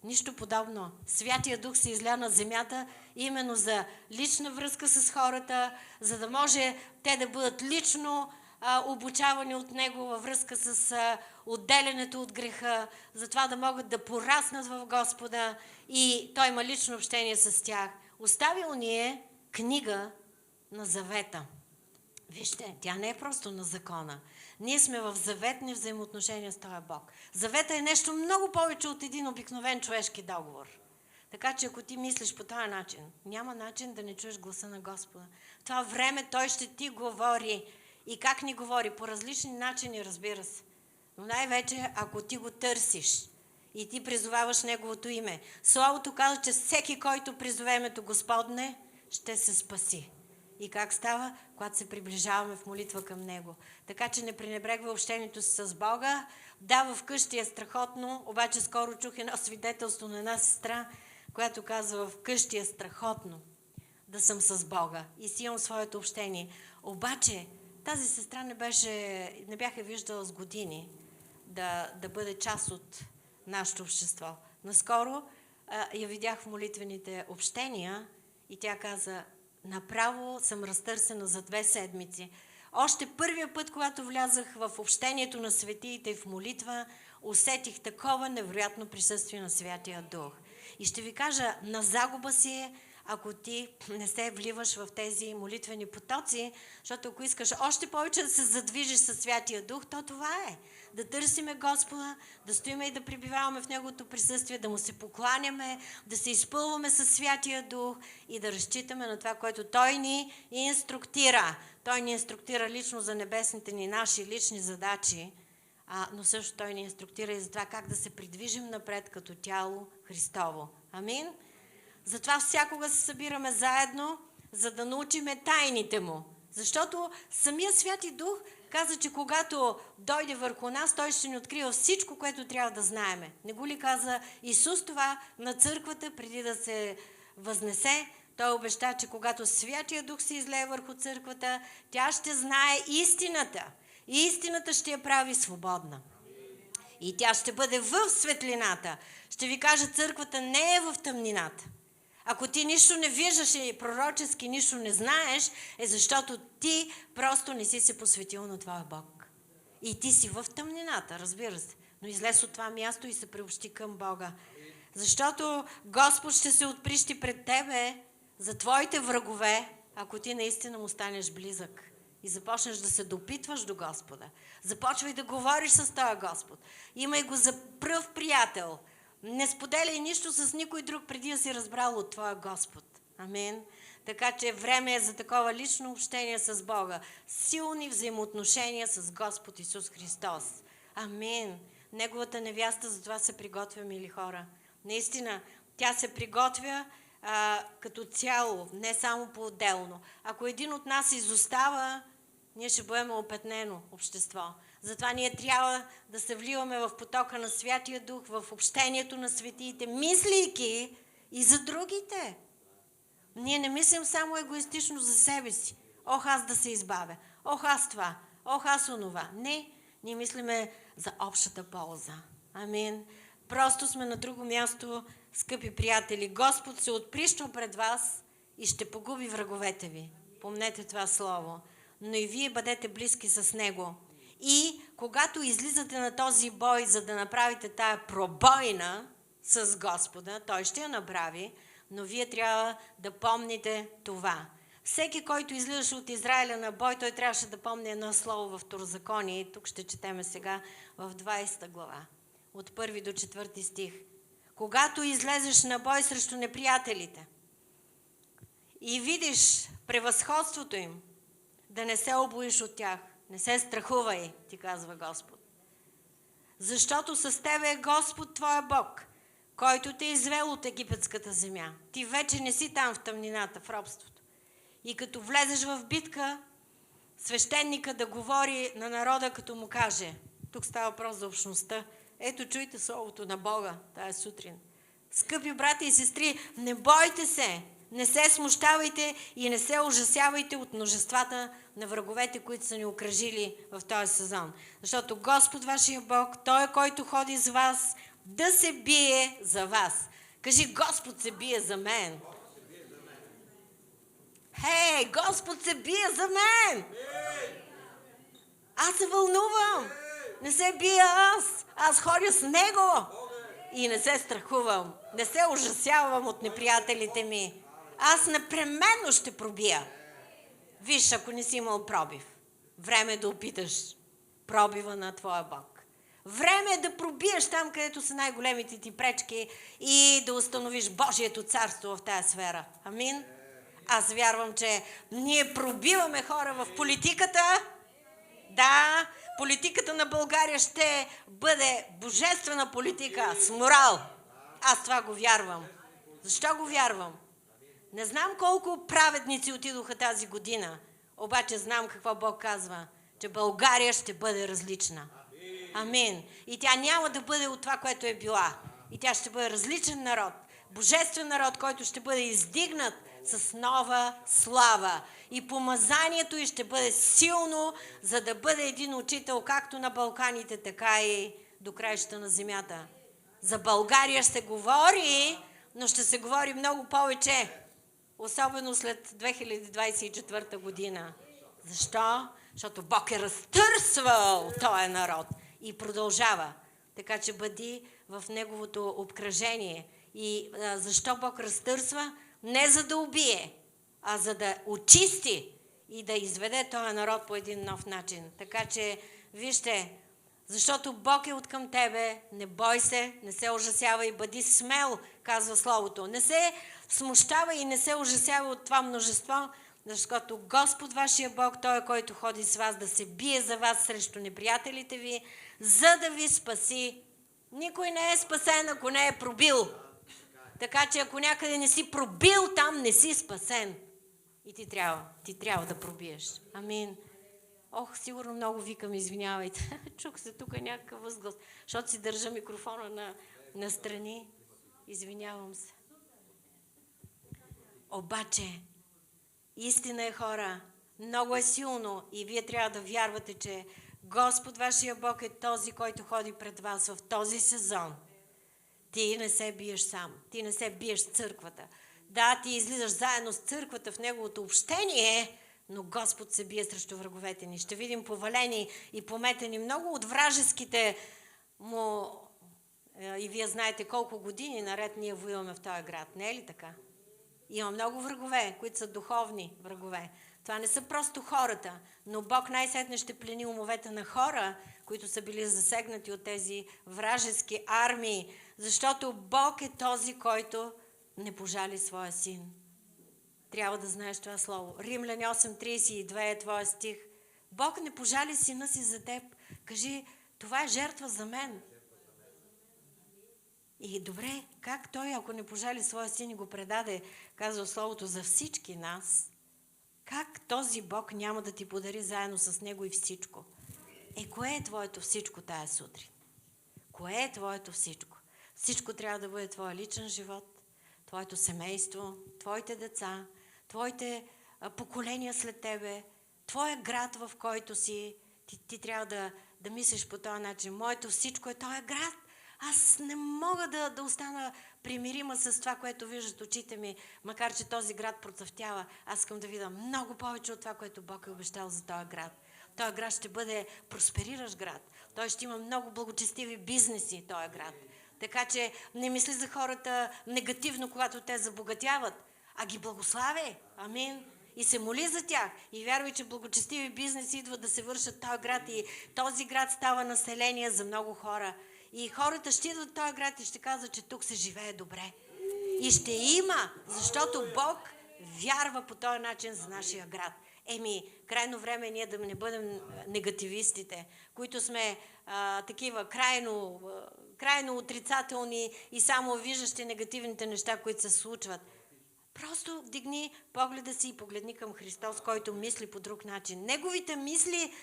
Нищо подобно. Святия Дух се изля на земята именно за лична връзка с хората, за да може те да бъдат лично обучавани от Него във връзка с отделянето от греха, за това да могат да пораснат в Господа и Той има лично общение с тях. Оставил ни е книга на завета. Вижте, тя не е просто на закона. Ние сме в заветни взаимоотношения с този Бог. Завета е нещо много повече от един обикновен човешки договор. Така че ако ти мислиш по този начин, няма начин да не чуеш гласа на Господа. В това време Той ще ти говори. И как ни говори? По различни начини, разбира се. Но най-вече, ако ти го търсиш и ти призоваваш Неговото име. Словото казва, че всеки, който призове името Господне, ще се спаси. И как става? Когато се приближаваме в молитва към Него. Така че не пренебрегва общението си с Бога. Да, вкъщи е страхотно, обаче скоро чух едно свидетелство на една сестра, която казва, вкъщи е страхотно да съм с Бога и си имам своето общение. Обаче тази сестра не бях я виждала с години да бъде част от нашето общество. Наскоро я видях в молитвените общения и тя каза, направо съм разтърсена за 2 седмици. Още първия път, когато влязах в общението на светиите и в молитва, усетих такова невероятно присъствие на Святия Дух. И ще ви кажа, на загуба си е, ако ти не се вливаш в тези молитвени потоци, защото ако искаш още повече да се задвижиш със Святия Дух, то това е. Да търсиме Господа, да стоиме и да пребиваваме в Неговото присъствие, да Му се покланяме, да се изпълваме със Святия Дух и да разчитаме на това, което Той ни инструктира. Той ни инструктира лично за небесните ни наши лични задачи, но също Той ни инструктира и за това как да се придвижим напред като тяло Христово. Амин? Затова всякога се събираме заедно, за да научиме тайните Му. Защото самия Святи Дух каза, че когато дойде върху нас, Той ще ни открива всичко, което трябва да знаеме. Не го ли каза Исус това на църквата преди да се възнесе? Той обеща, че когато Святия Дух се излее върху църквата, тя ще знае истината. И истината ще я прави свободна. И тя ще бъде в светлината. Ще ви кажа, църквата не е в тъмнината. Ако ти нищо не виждаш и пророчески нищо не знаеш, е защото ти просто не си се посветил на твоя Бог. И ти си в тъмнината, разбира се. Но излез от това място и се приобщи към Бога. Защото Господ ще се отприщи пред тебе за твоите врагове, ако ти наистина му станеш близък. И започнеш да се допитваш до Господа. Започвай да говориш с този Господ. Имай го за пръв приятел. Не споделяй нищо с никой друг, преди да си разбрал от твоя Господ. Амин. Така че време е за такова лично общение с Бога. Силни взаимоотношения с Господ Исус Христос. Амин. Неговата невяста за това се приготвя, мили хора. Наистина, тя се приготвя като цяло, не само по-отделно. Ако един от нас изостава, ние ще бъдем опетнено общество. Затова ние трябва да се вливаме в потока на Святия Дух, в общението на светиите, мислейки и за другите. Ние не мислим само егоистично за себе си. Ох, аз да се избавя. Ох, аз това. Ох, аз онова. Не, ние мислиме за общата полза. Амин. Просто сме на друго място, скъпи приятели. Господ се отприщва пред вас и ще погуби враговете ви. Помнете това слово. Но и вие бъдете близки с Него. И когато излизате на този бой, за да направите тая пробойна с Господа, Той ще я направи, но вие трябва да помните това. Всеки, който излизаше от Израиля на бой, той трябваше да помни едно слово във Второзаконие. И тук ще четеме сега в 20 глава, от 1 до 4 стих. Когато излезеш на бой срещу неприятелите и видиш превъзходството им, да не се обоиш от тях, не се страхувай, ти казва Господ. Защото с тебе е Господ твоя Бог, който те извел от египетската земя. Ти вече не си там в тъмнината, в робството. И като влезеш в битка, свещеника да говори на народа, като му каже, тук става въпрос за общността, ето чуйте словото на Бога тая сутрин. Скъпи брати и сестри, не бойте се, не се смущавайте и не се ужасявайте от множествата на враговете, които са ни окръжили в този сезон. Защото Господ вашия Бог, Той е който ходи с вас, да се бие за вас. Кажи, Господ се бие за мен. Хей, Господ се бие за мен. Аз се вълнувам. Не се бия аз. Аз ходя с Него. И не се страхувам. Не се ужасявам от неприятелите ми. Аз непременно ще пробия. Виж, ако не си имал пробив, време е да опиташ пробива на твоя Бог. Време е да пробиеш там, където са най-големите ти пречки и да установиш Божието царство в тази сфера. Амин. Аз вярвам, че ние пробиваме хора в политиката. Да, политиката на България ще бъде божествена политика с морал. Аз това го вярвам. Защо го вярвам? Не знам колко праведници отидоха тази година, обаче знам какво Бог казва, че България ще бъде различна. Амин. И тя няма да бъде от това, което е била. И тя ще бъде различен народ. Божествен народ, който ще бъде издигнат с нова слава. И помазанието й ще бъде силно, за да бъде един учител както на Балканите, така и до краищата на земята. За България ще говори, но ще се говори много повече. Особено след 2024 година. Защо? Защото Бог е разтърсвал този народ и продължава. Така че бъди в неговото обкръжение. И защо Бог разтърсва? Не за да убие, а за да очисти и да изведе този народ по един нов начин. Така че, вижте, защото Бог е откъм тебе, не бой се, не се ужасявай, бъди смел, казва Словото. Не се смущавай и не се ужасявай от това множество, защото Господ вашия Бог, Той е който ходи с вас да се бие за вас срещу неприятелите ви, за да ви спаси. Никой не е спасен, ако не е пробил. Така че ако някъде не си пробил, там не си спасен. И ти трябва да пробиеш. Амин. Ох, сигурно много викам, извинявайте. Чух се тук някакъв възглас, защото си държа микрофона на страни. Извинявам се. Обаче, истина е, хора, много е силно и вие трябва да вярвате, че Господ вашия Бог е този, който ходи пред вас в този сезон. Ти не се биеш сам, ти не се биеш с църквата. Да, ти излизаш заедно с църквата в неговото общение, но Господ се бие срещу враговете ни. Ще видим повалени и пометени много от вражеските му. И вие знаете колко години наред ние воюваме в този град. Не е ли така? Има много врагове, които са духовни врагове. Това не са просто хората, но Бог най-сетне ще плени умовете на хора, които са били засегнати от тези вражески армии, защото Бог е този, който не пожали своя син. Трябва да знаеш това слово. Римляни 8:32 е твоя стих. Бог не пожали сина си за теб. Кажи, това е жертва за мен. И добре, как той, ако не пожали своя син и го предаде, казва словото, за всички нас, как този Бог няма да ти подари заедно с него и всичко? Кое е твоето всичко тая сутрин? Кое е твоето всичко? Всичко трябва да бъде твоя личен живот, твоето семейство, твоите деца, твоите поколения след тебе, твоя град, в който си. Ти трябва да мислиш по този начин. Моето всичко е този град. Аз не мога да остана примирима с това, което виждат очите ми, макар че този град процъфтява. Аз искам да видя много повече от това, което Бог е обещал за този град. Този град ще бъде проспериращ град. Той ще има много благочестиви бизнеси, този град. Така че не мисли за хората негативно, когато те забогатяват, а ги благославяй. Амин. И се моли за тях. И вярвай, че благочестиви бизнеси идват да се вършат в този град. И този град става население за много хора. И хората ще идват в този град и ще казват, че тук се живее добре. И ще има, защото Бог вярва по този начин за нашия град. Крайно време е ние да не бъдем негативистите, които сме такива крайно отрицателни и само виждащи негативните неща, които се случват. Просто вдигни погледа си и погледни към Христос, който мисли по друг начин. Неговите мисли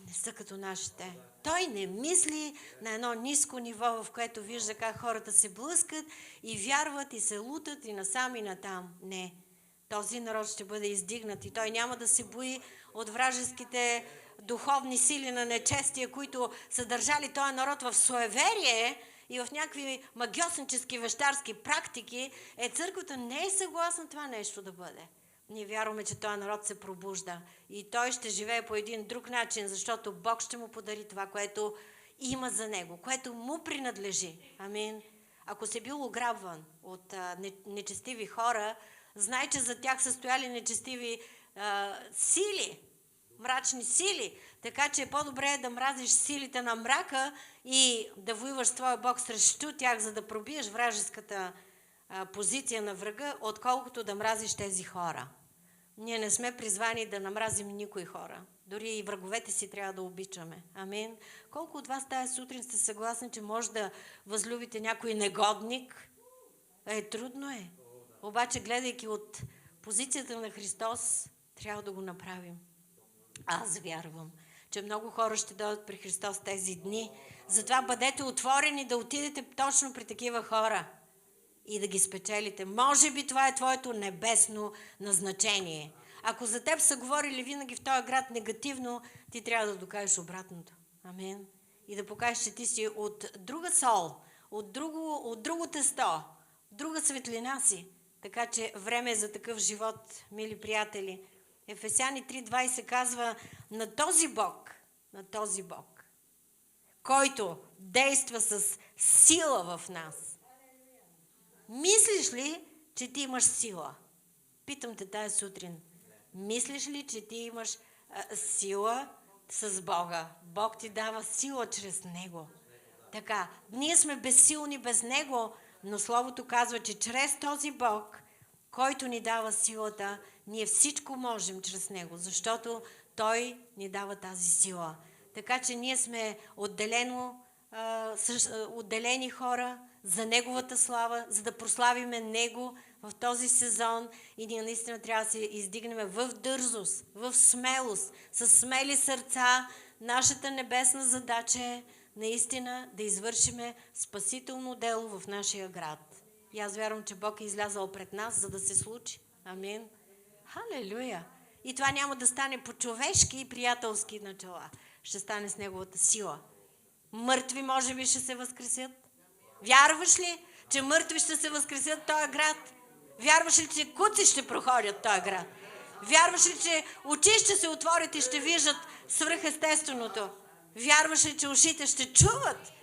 не са като нашите. Той не мисли на едно ниско ниво, в което вижда как хората се блъскат и вярват и се лутат и насам и натам. Не. Този народ ще бъде издигнат и той няма да се бои от вражеските духовни сили на нечестие, които са държали този народ в суеверие и в някакви магьоснически вещарски практики. Църквата не е съгласна това нещо да бъде. Ние вярваме, че този народ се пробужда и той ще живее по един друг начин, защото Бог ще му подари това, което има за него, което му принадлежи. Амин. Ако си бил ограбван от нечестиви хора, знай, че за тях са стояли нечестиви сили, мрачни сили. Така че по-добре е да мразиш силите на мрака и да воюваш с твоя Бог срещу тях, за да пробиеш вражеската позиция на врага, отколкото да мразиш тези хора. Ние не сме призвани да намразим никой хора. Дори и враговете си трябва да обичаме. Амин. Колко от вас тая сутрин сте съгласни, че може да възлюбите някой негодник? Трудно е. Обаче, гледайки от позицията на Христос, трябва да го направим. Аз вярвам, че много хора ще дойдат при Христос тези дни. Затова бъдете отворени да отидете точно при такива хора и да ги спечелите. Може би това е твоето небесно назначение. Ако за теб са говорили винаги в този град негативно, ти трябва да докажеш обратното. Амин. И да покажеш, че ти си от друга сол, от друго тесто, друга светлина си. Така че време е за такъв живот, мили приятели. Ефесяни 3:20 казва на този Бог, който действа с сила в нас. Мислиш ли, че ти имаш сила? Питам те тая сутрин. Мислиш ли, че ти имаш сила с Бога? Бог ти дава сила чрез Него. Така, ние сме безсилни без Него, но Словото казва, че чрез този Бог, който ни дава силата, ние всичко можем чрез Него, защото Той ни дава тази сила. Така че ние сме отделени хора за Неговата слава, за да прославиме Него в този сезон и ние наистина трябва да се издигнем в дързост, в смелост, с смели сърца. Нашата небесна задача е наистина да извършиме спасително дело в нашия град. И аз вярвам, че Бог е излязъл пред нас, за да се случи. Амин. Халелуя! И това няма да стане по човешки и приятелски начала. Ще стане с Неговата сила. Мъртви може би ще се възкресят. Вярваш ли, че мъртви ще се възкресят в този град? Вярваш ли, че куци ще проходят в този град? Вярваш ли, че очи ще се отворят и ще виждат свръхестественото? Вярваш ли, че ушите ще чуват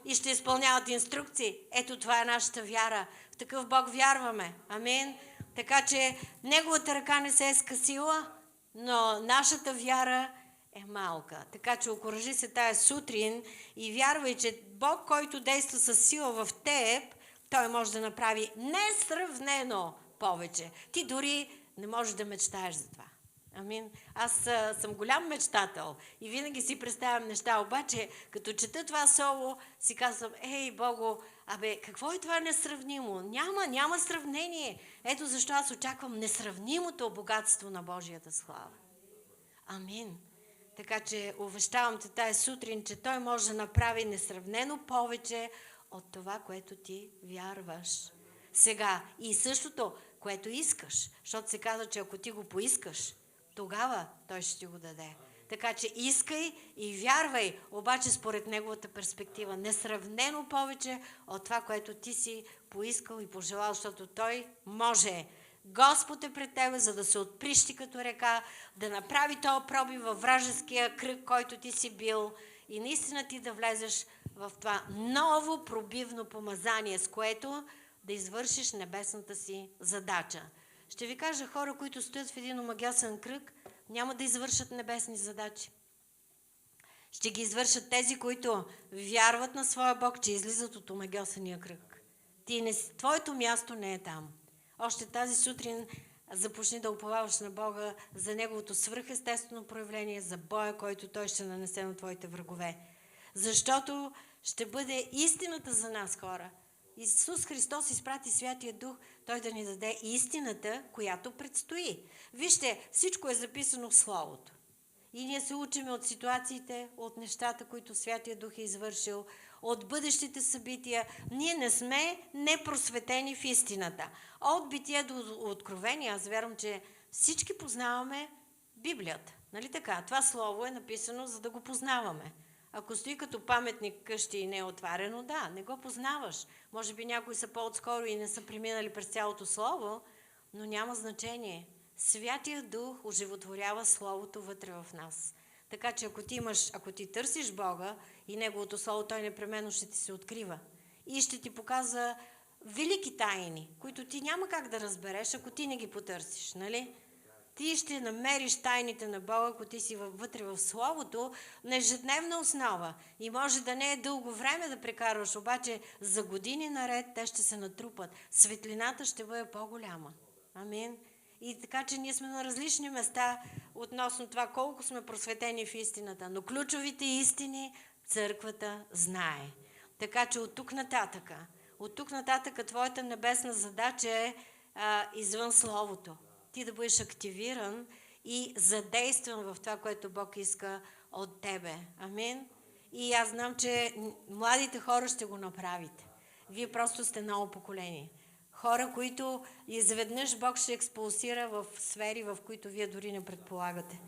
и ще изпълняват инструкции? Ето това е нашата вяра. В такъв Бог вярваме. Амин. Така че Неговата ръка не се е скъсила, но нашата вяра е малка. Така че окуражи се тая сутрин и вярвай, че Бог, който действа със сила в теб, Той може да направи несравнено повече. Ти дори не можеш да мечтаеш за това. Амин. Аз съм голям мечтател и винаги си представям неща, обаче като чета това слово, си казвам, Богу, какво е това несравнимо? Няма сравнение. Ето защо аз очаквам несравнимото богатство на Божията слава. Амин. Така че увещавам те тая сутрин, че Той може да направи несравнено повече от това, което ти вярваш. Сега и същото, което искаш, защото се казва, че ако ти го поискаш, тогава Той ще ти го даде. Така че искай и вярвай, обаче според Неговата перспектива, несравнено повече от това, което ти си поискал и пожелал, защото Той може. Господ е пред тебе, за да се отприщи като река, да направи този пробив във вражеския кръг, който ти си бил и наистина ти да влезеш в това ново пробивно помазание, с което да извършиш небесната си задача. Ще ви кажа, хора, които стоят в един омагьосан кръг, няма да извършат небесни задачи. Ще ги извършат тези, които вярват на своя Бог, че излизат от омагьосания кръг. Твоето място не е там. Още тази сутрин започни да уповаваш на Бога за Неговото свръхестествено проявление, за боя, който Той ще нанесе на твоите врагове. Защото ще бъде истината за нас, хора. Исус Христос изпрати Святия Дух, Той да ни даде истината, която предстои. Вижте, всичко е записано в Словото. И ние се учиме от ситуациите, от нещата, които Святия Дух е извършил, от бъдещите събития. Ние не сме непросветени в истината. От Битие до Откровение, аз вярвам, че всички познаваме Библията. Нали така? Това слово е написано, за да го познаваме. Ако стои като паметник къщи и не е отварено, да, не го познаваш. Може би някои са по-отскоро и не са преминали през цялото слово, но няма значение. Святия Дух оживотворява Словото вътре в нас. Така че ако ти търсиш Бога и Неговото Слово, Той непременно ще ти се открива. И ще ти показва велики тайни, които ти няма как да разбереш, ако ти не ги потърсиш, нали? Ти ще намериш тайните на Бога, ако ти си вътре в Словото, на ежедневна основа. И може да не е дълго време да прекарваш, обаче за години наред те ще се натрупат. Светлината ще бъде по-голяма. Амин. И така, че ние сме на различни места относно това колко сме просветени в истината. Но ключовите истини църквата знае. Така че от тук нататък твоята небесна задача е извън Словото. Ти да бъдеш активиран и задействан в това, което Бог иска от тебе. Амин. И аз знам, че младите хора ще го направите. Вие просто сте ново поколение. Хора, които изведнъж Бог ще експулсира в сфери, в които вие дори не предполагате.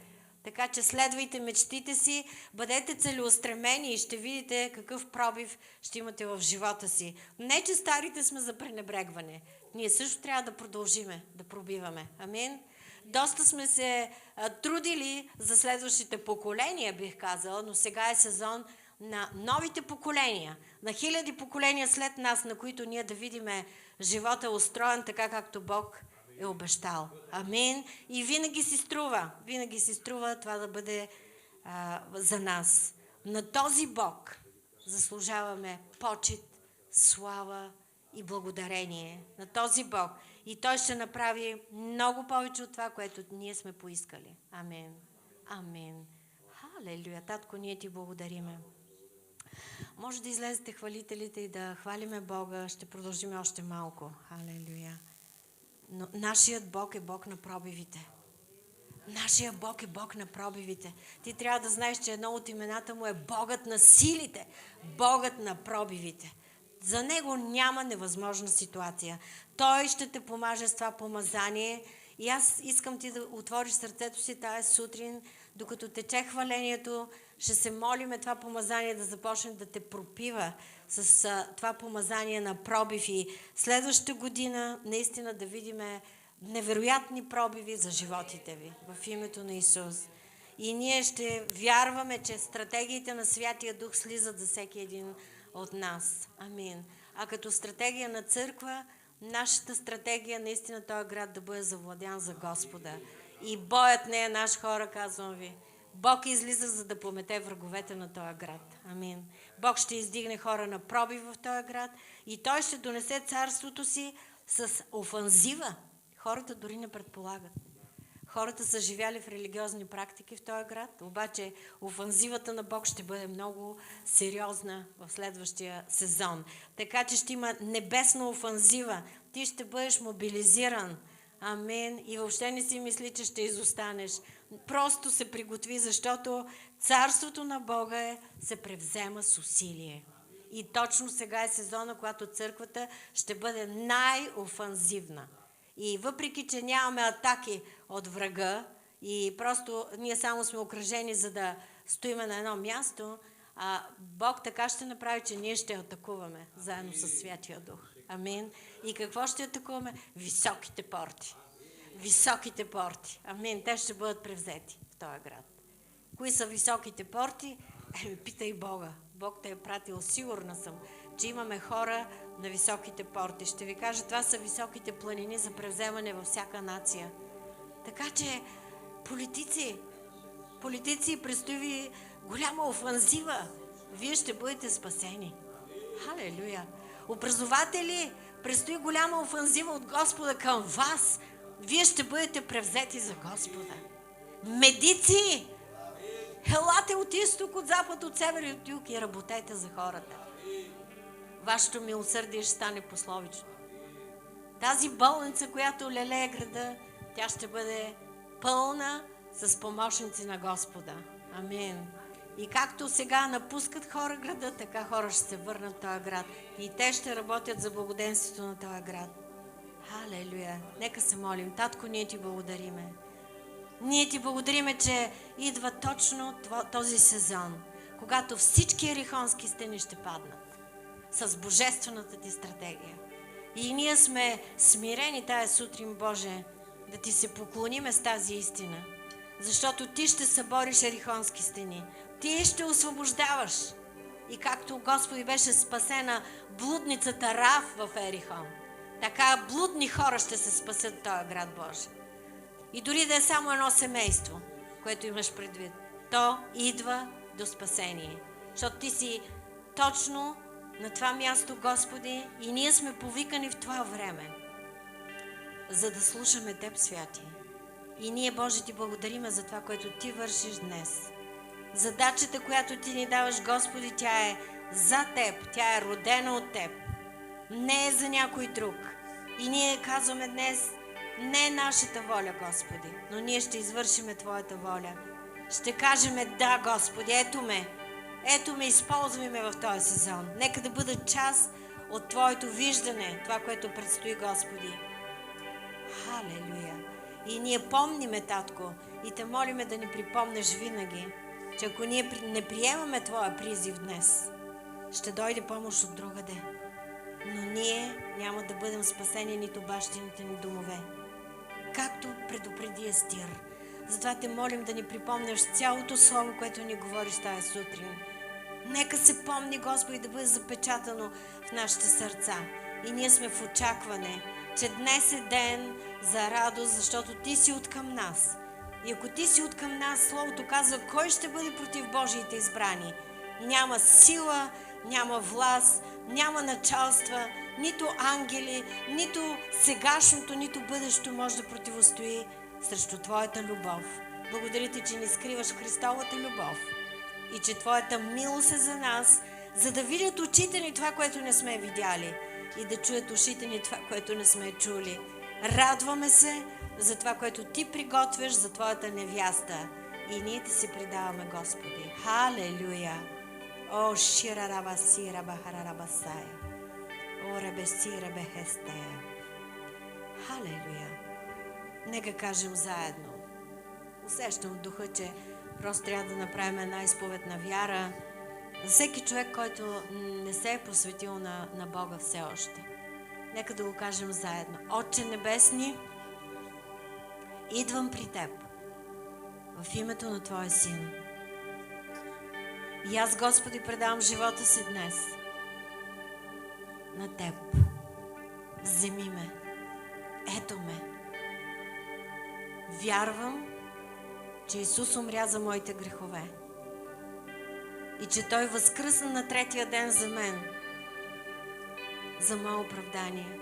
Така че следвайте мечтите си, бъдете целеустремени и ще видите какъв пробив ще имате в живота си. Не, че старите сме за пренебрегване. Ние също трябва да продължиме да пробиваме. Амин. Доста сме се трудили за следващите поколения, бих казала, но сега е сезон на новите поколения, на хиляди поколения след нас, на които ние да видиме живота устроен така, както Бог е обещал. Амин. И винаги си струва това да бъде за нас. На този Бог заслужаваме почит, слава и благодарение. На този Бог. И Той ще направи много повече от това, което ние сме поискали. Амин. Амин. Халелуя. Татко, ние ти благодариме. Може да излезете хвалителите и да хвалиме Бога. Ще продължим още малко. Халелуя. Но нашият Бог е Бог на пробивите. Нашия Бог е Бог на пробивите. Ти трябва да знаеш, че едно от имената му е Богът на силите. Богът на пробивите. За него няма невъзможна ситуация. Той ще те помаже с това помазание. И аз искам ти да отвориш сърцето си тази сутрин, докато тече хвалението, ще се молиме това помазание да започне да те пропива с това помазание на пробив и следващата година наистина да видиме невероятни пробиви за животите ви в името на Исус. И ние ще вярваме, че стратегиите на Святия Дух слизат за всеки един от нас. Амин. А като стратегия на църква, нашата стратегия наистина този град да бъде завладян за Господа. И боят не е наш, хора, казвам ви. Бог излиза, за да помете враговете на този град. Амин. Бог ще издигне хора на проби в този град и Той ще донесе царството си с офанзива. Хората дори не предполагат. Хората са живяли в религиозни практики в този град, обаче офанзивата на Бог ще бъде много сериозна в следващия сезон. Така че ще има небесна офанзива. Ти ще бъдеш мобилизиран. Амин. И въобще не си мисли, че ще изостанеш. просто се приготви, защото царството на Бога се превзема с усилие. И точно сега е сезона, когато църквата ще бъде най-офанзивна. И въпреки, че нямаме атаки от врага и просто ние само сме окръжени, за да стоиме на едно място, Бог така ще направи, че ние ще атакуваме заедно с Святия Дух. Амин. И какво ще атакуваме? Високите порти. Високите порти. Амин. Те ще бъдат превзети в този град. Кои са високите порти? Питай Бога. Бог те е пратил, сигурна съм, че имаме хора на високите порти. Ще ви кажа, това са високите планини за превземане във всяка нация. Така че, политици, предстои ви голяма офанзива. Вие ще бъдете спасени. Халелуя! Образователи, предстои голяма офанзива от Господа към вас. Вие ще бъдете превзети за Господа. Медици, елате от изток, от запад, от север и от юг и работете за хората. Вашето милосърдие ще стане пословично. Тази болница, която лелее града, тя ще бъде пълна с помощници на Господа. Амин. И както сега напускат хора града, така хора ще се върнат в този град. И те ще работят за благоденствието на този град. Халелуя! Нека се молим. Татко, ние ти благодариме. Ние ти благодариме, че идва точно този сезон, когато всички ерихонски стени ще паднат с божествената ти стратегия. И ние сме смирени тая сутрин, Боже, да ти се поклониме с тази истина, защото ти ще събориш ерихонски стени. Ти ще освобождаваш. И както Господи беше спасена блудницата Рав в Ерихон, така блудни хора ще се спасят в този град Божий. И дори да е само едно семейство, което имаш предвид, то идва до спасение. Защото ти си точно на това място, Господи, и ние сме повикани в това време, за да слушаме Теб, Святи. И ние, Боже, ти благодариме за това, което ти вършиш днес. Задачата, която ти ни даваш, Господи, тя е за Теб, тя е родена от Теб. Не е за някой друг. И ние казваме днес, не е нашата воля, Господи, но ние ще извършиме Твоята воля. Ще кажеме, да, Господи, ето ме, използвай ме в този сезон. Нека да бъда част от Твоето виждане, това, което предстои, Господи. Халелуя! И ние помниме, Татко, и те молиме да ни припомнеш винаги, че ако ние не приемаме Твоя призив днес, ще дойде помощ от другаде. Но ние няма да бъдем спасени нито бащините ни домове. Както предупреди Естир. Затова те молим да ни припомняш цялото слово, което ни говориш тази сутрин. Нека се помни, Господи, да бъде запечатано в нашите сърца. И ние сме в очакване, че днес е ден за радост, защото Ти си откъм нас. И ако Ти си откъм нас, Словото казва, кой ще бъде против Божиите избрани? Няма сила, няма власт, няма началства, нито ангели, нито сегашното, нито бъдещето може да противостои срещу Твоята любов. Благодаря Ти, че ни скриваш в Христовата любов и че Твоята милост е за нас, за да видят очите ни това, което не сме видяли и да чуят ушите ни това, което не сме чули. Радваме се за това, което Ти приготвяш за Твоята невяста и ние Ти се предаваме, Господи. Халелуя! О, ширараба сираба харараба сая. О, ребе сирабе хестея. Халелуя! Нека кажем заедно. Усещам в духа, че просто трябва да направим една изповед на вяра за всеки човек, който не се е посветил на Бога все още. Нека да го кажем заедно. Отче небесни, идвам при Теб в името на Твоя Син. И аз, Господи, предавам живота си днес на Теб. Вземи ме. Ето ме. Вярвам, че Исус умря за моите грехове и че Той възкръсна на третия ден за мен, за мое оправдание.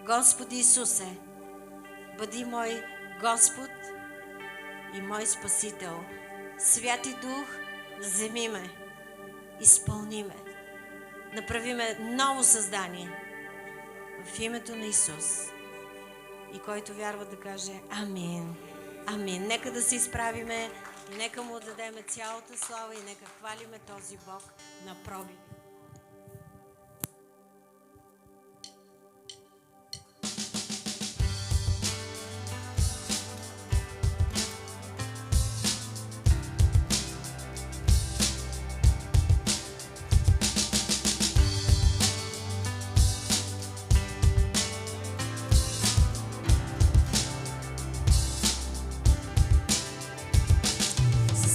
Господи Исусе, бъди мой Господ и мой Спасител. Святи Дух, вземи ме, изпълни ме, направи ме ново създание в името на Исус. И който вярва да каже Амин, Амин. Нека да се изправиме и нека му дадеме цялата слава и нека хвалиме този Бог на проби.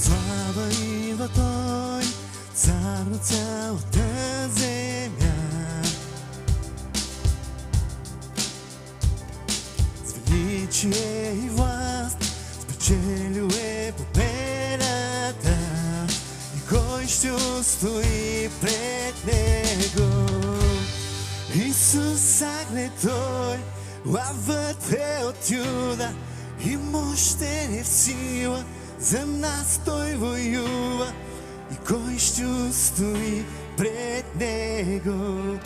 Слава идва Той, цар на цялата земя. С величие и власт спечелил е победата. И кой ще устои пред Него? Исус агне Той, лавът е от Юда и мощен е в сила. За нас Той воюва и кой ще устои пред Него?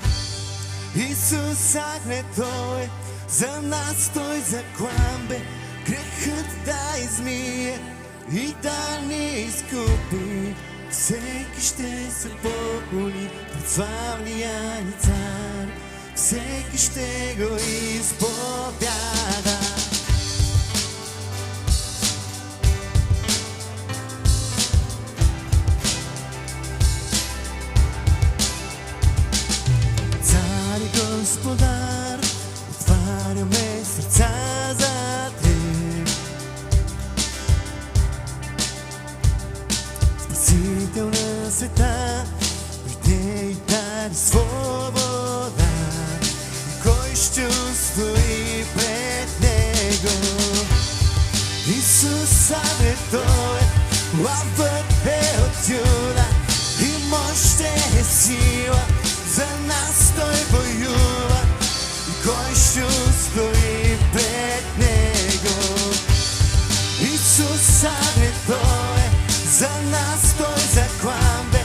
Исус агне Той, за нас Той заклан бе, грехът да измие и да ни изкупи. Всеки ще се поклони пред славния ни цар, всеки ще го изповяда. Господар, отваряме сърца за Теб. Спасител на света, дойде и даде свобода. И кой ще устои пред Него? Исус агне Той, лавът е от Юда и мощен е сила. За нас Той воюва и кой ще устои пред Него? Исус агне Той, за нас Той заклан бе,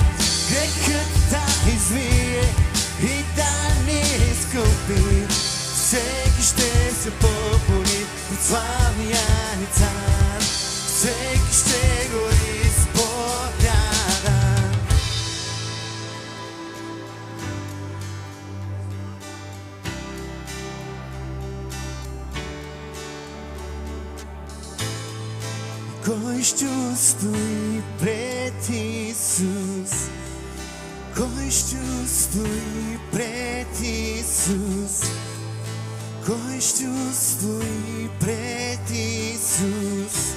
грехът да измие и да ни изкупи. Всеки ще се поклони пред славния ни цар, всеки ще го изповяда. Кой ще устои пред Исус? Кой ще устои пред Исус? Кой ще устои пред Исус?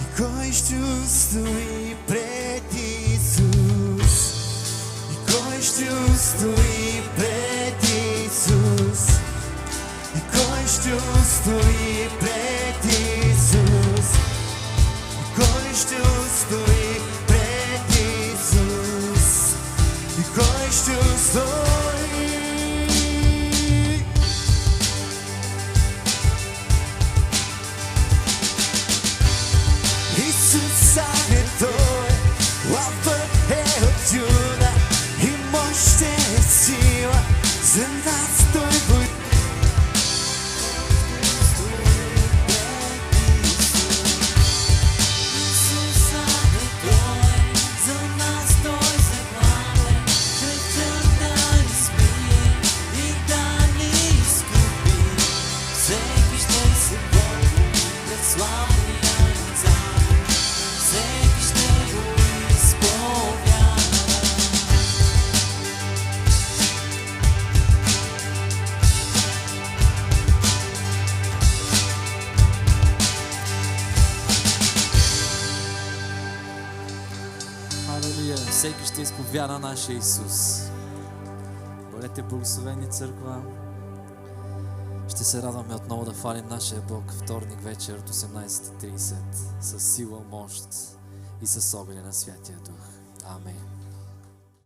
И кой ще устои пред Исус? И кой ще устои пред Исус? И кой ще устои пред Исус? Кой ще устои пред Исус? И кой ще устои? Исус агне Той, лавът е от Юда и мощен е сила. За нас Той воюва. Всеки ще изповяда нашия Исус. Бъдете благословени, църква. Ще се радваме отново да хвалим нашия Бог вторник вечер от 18:30 с сила, мощ и с огъня на Святия Дух. Амин.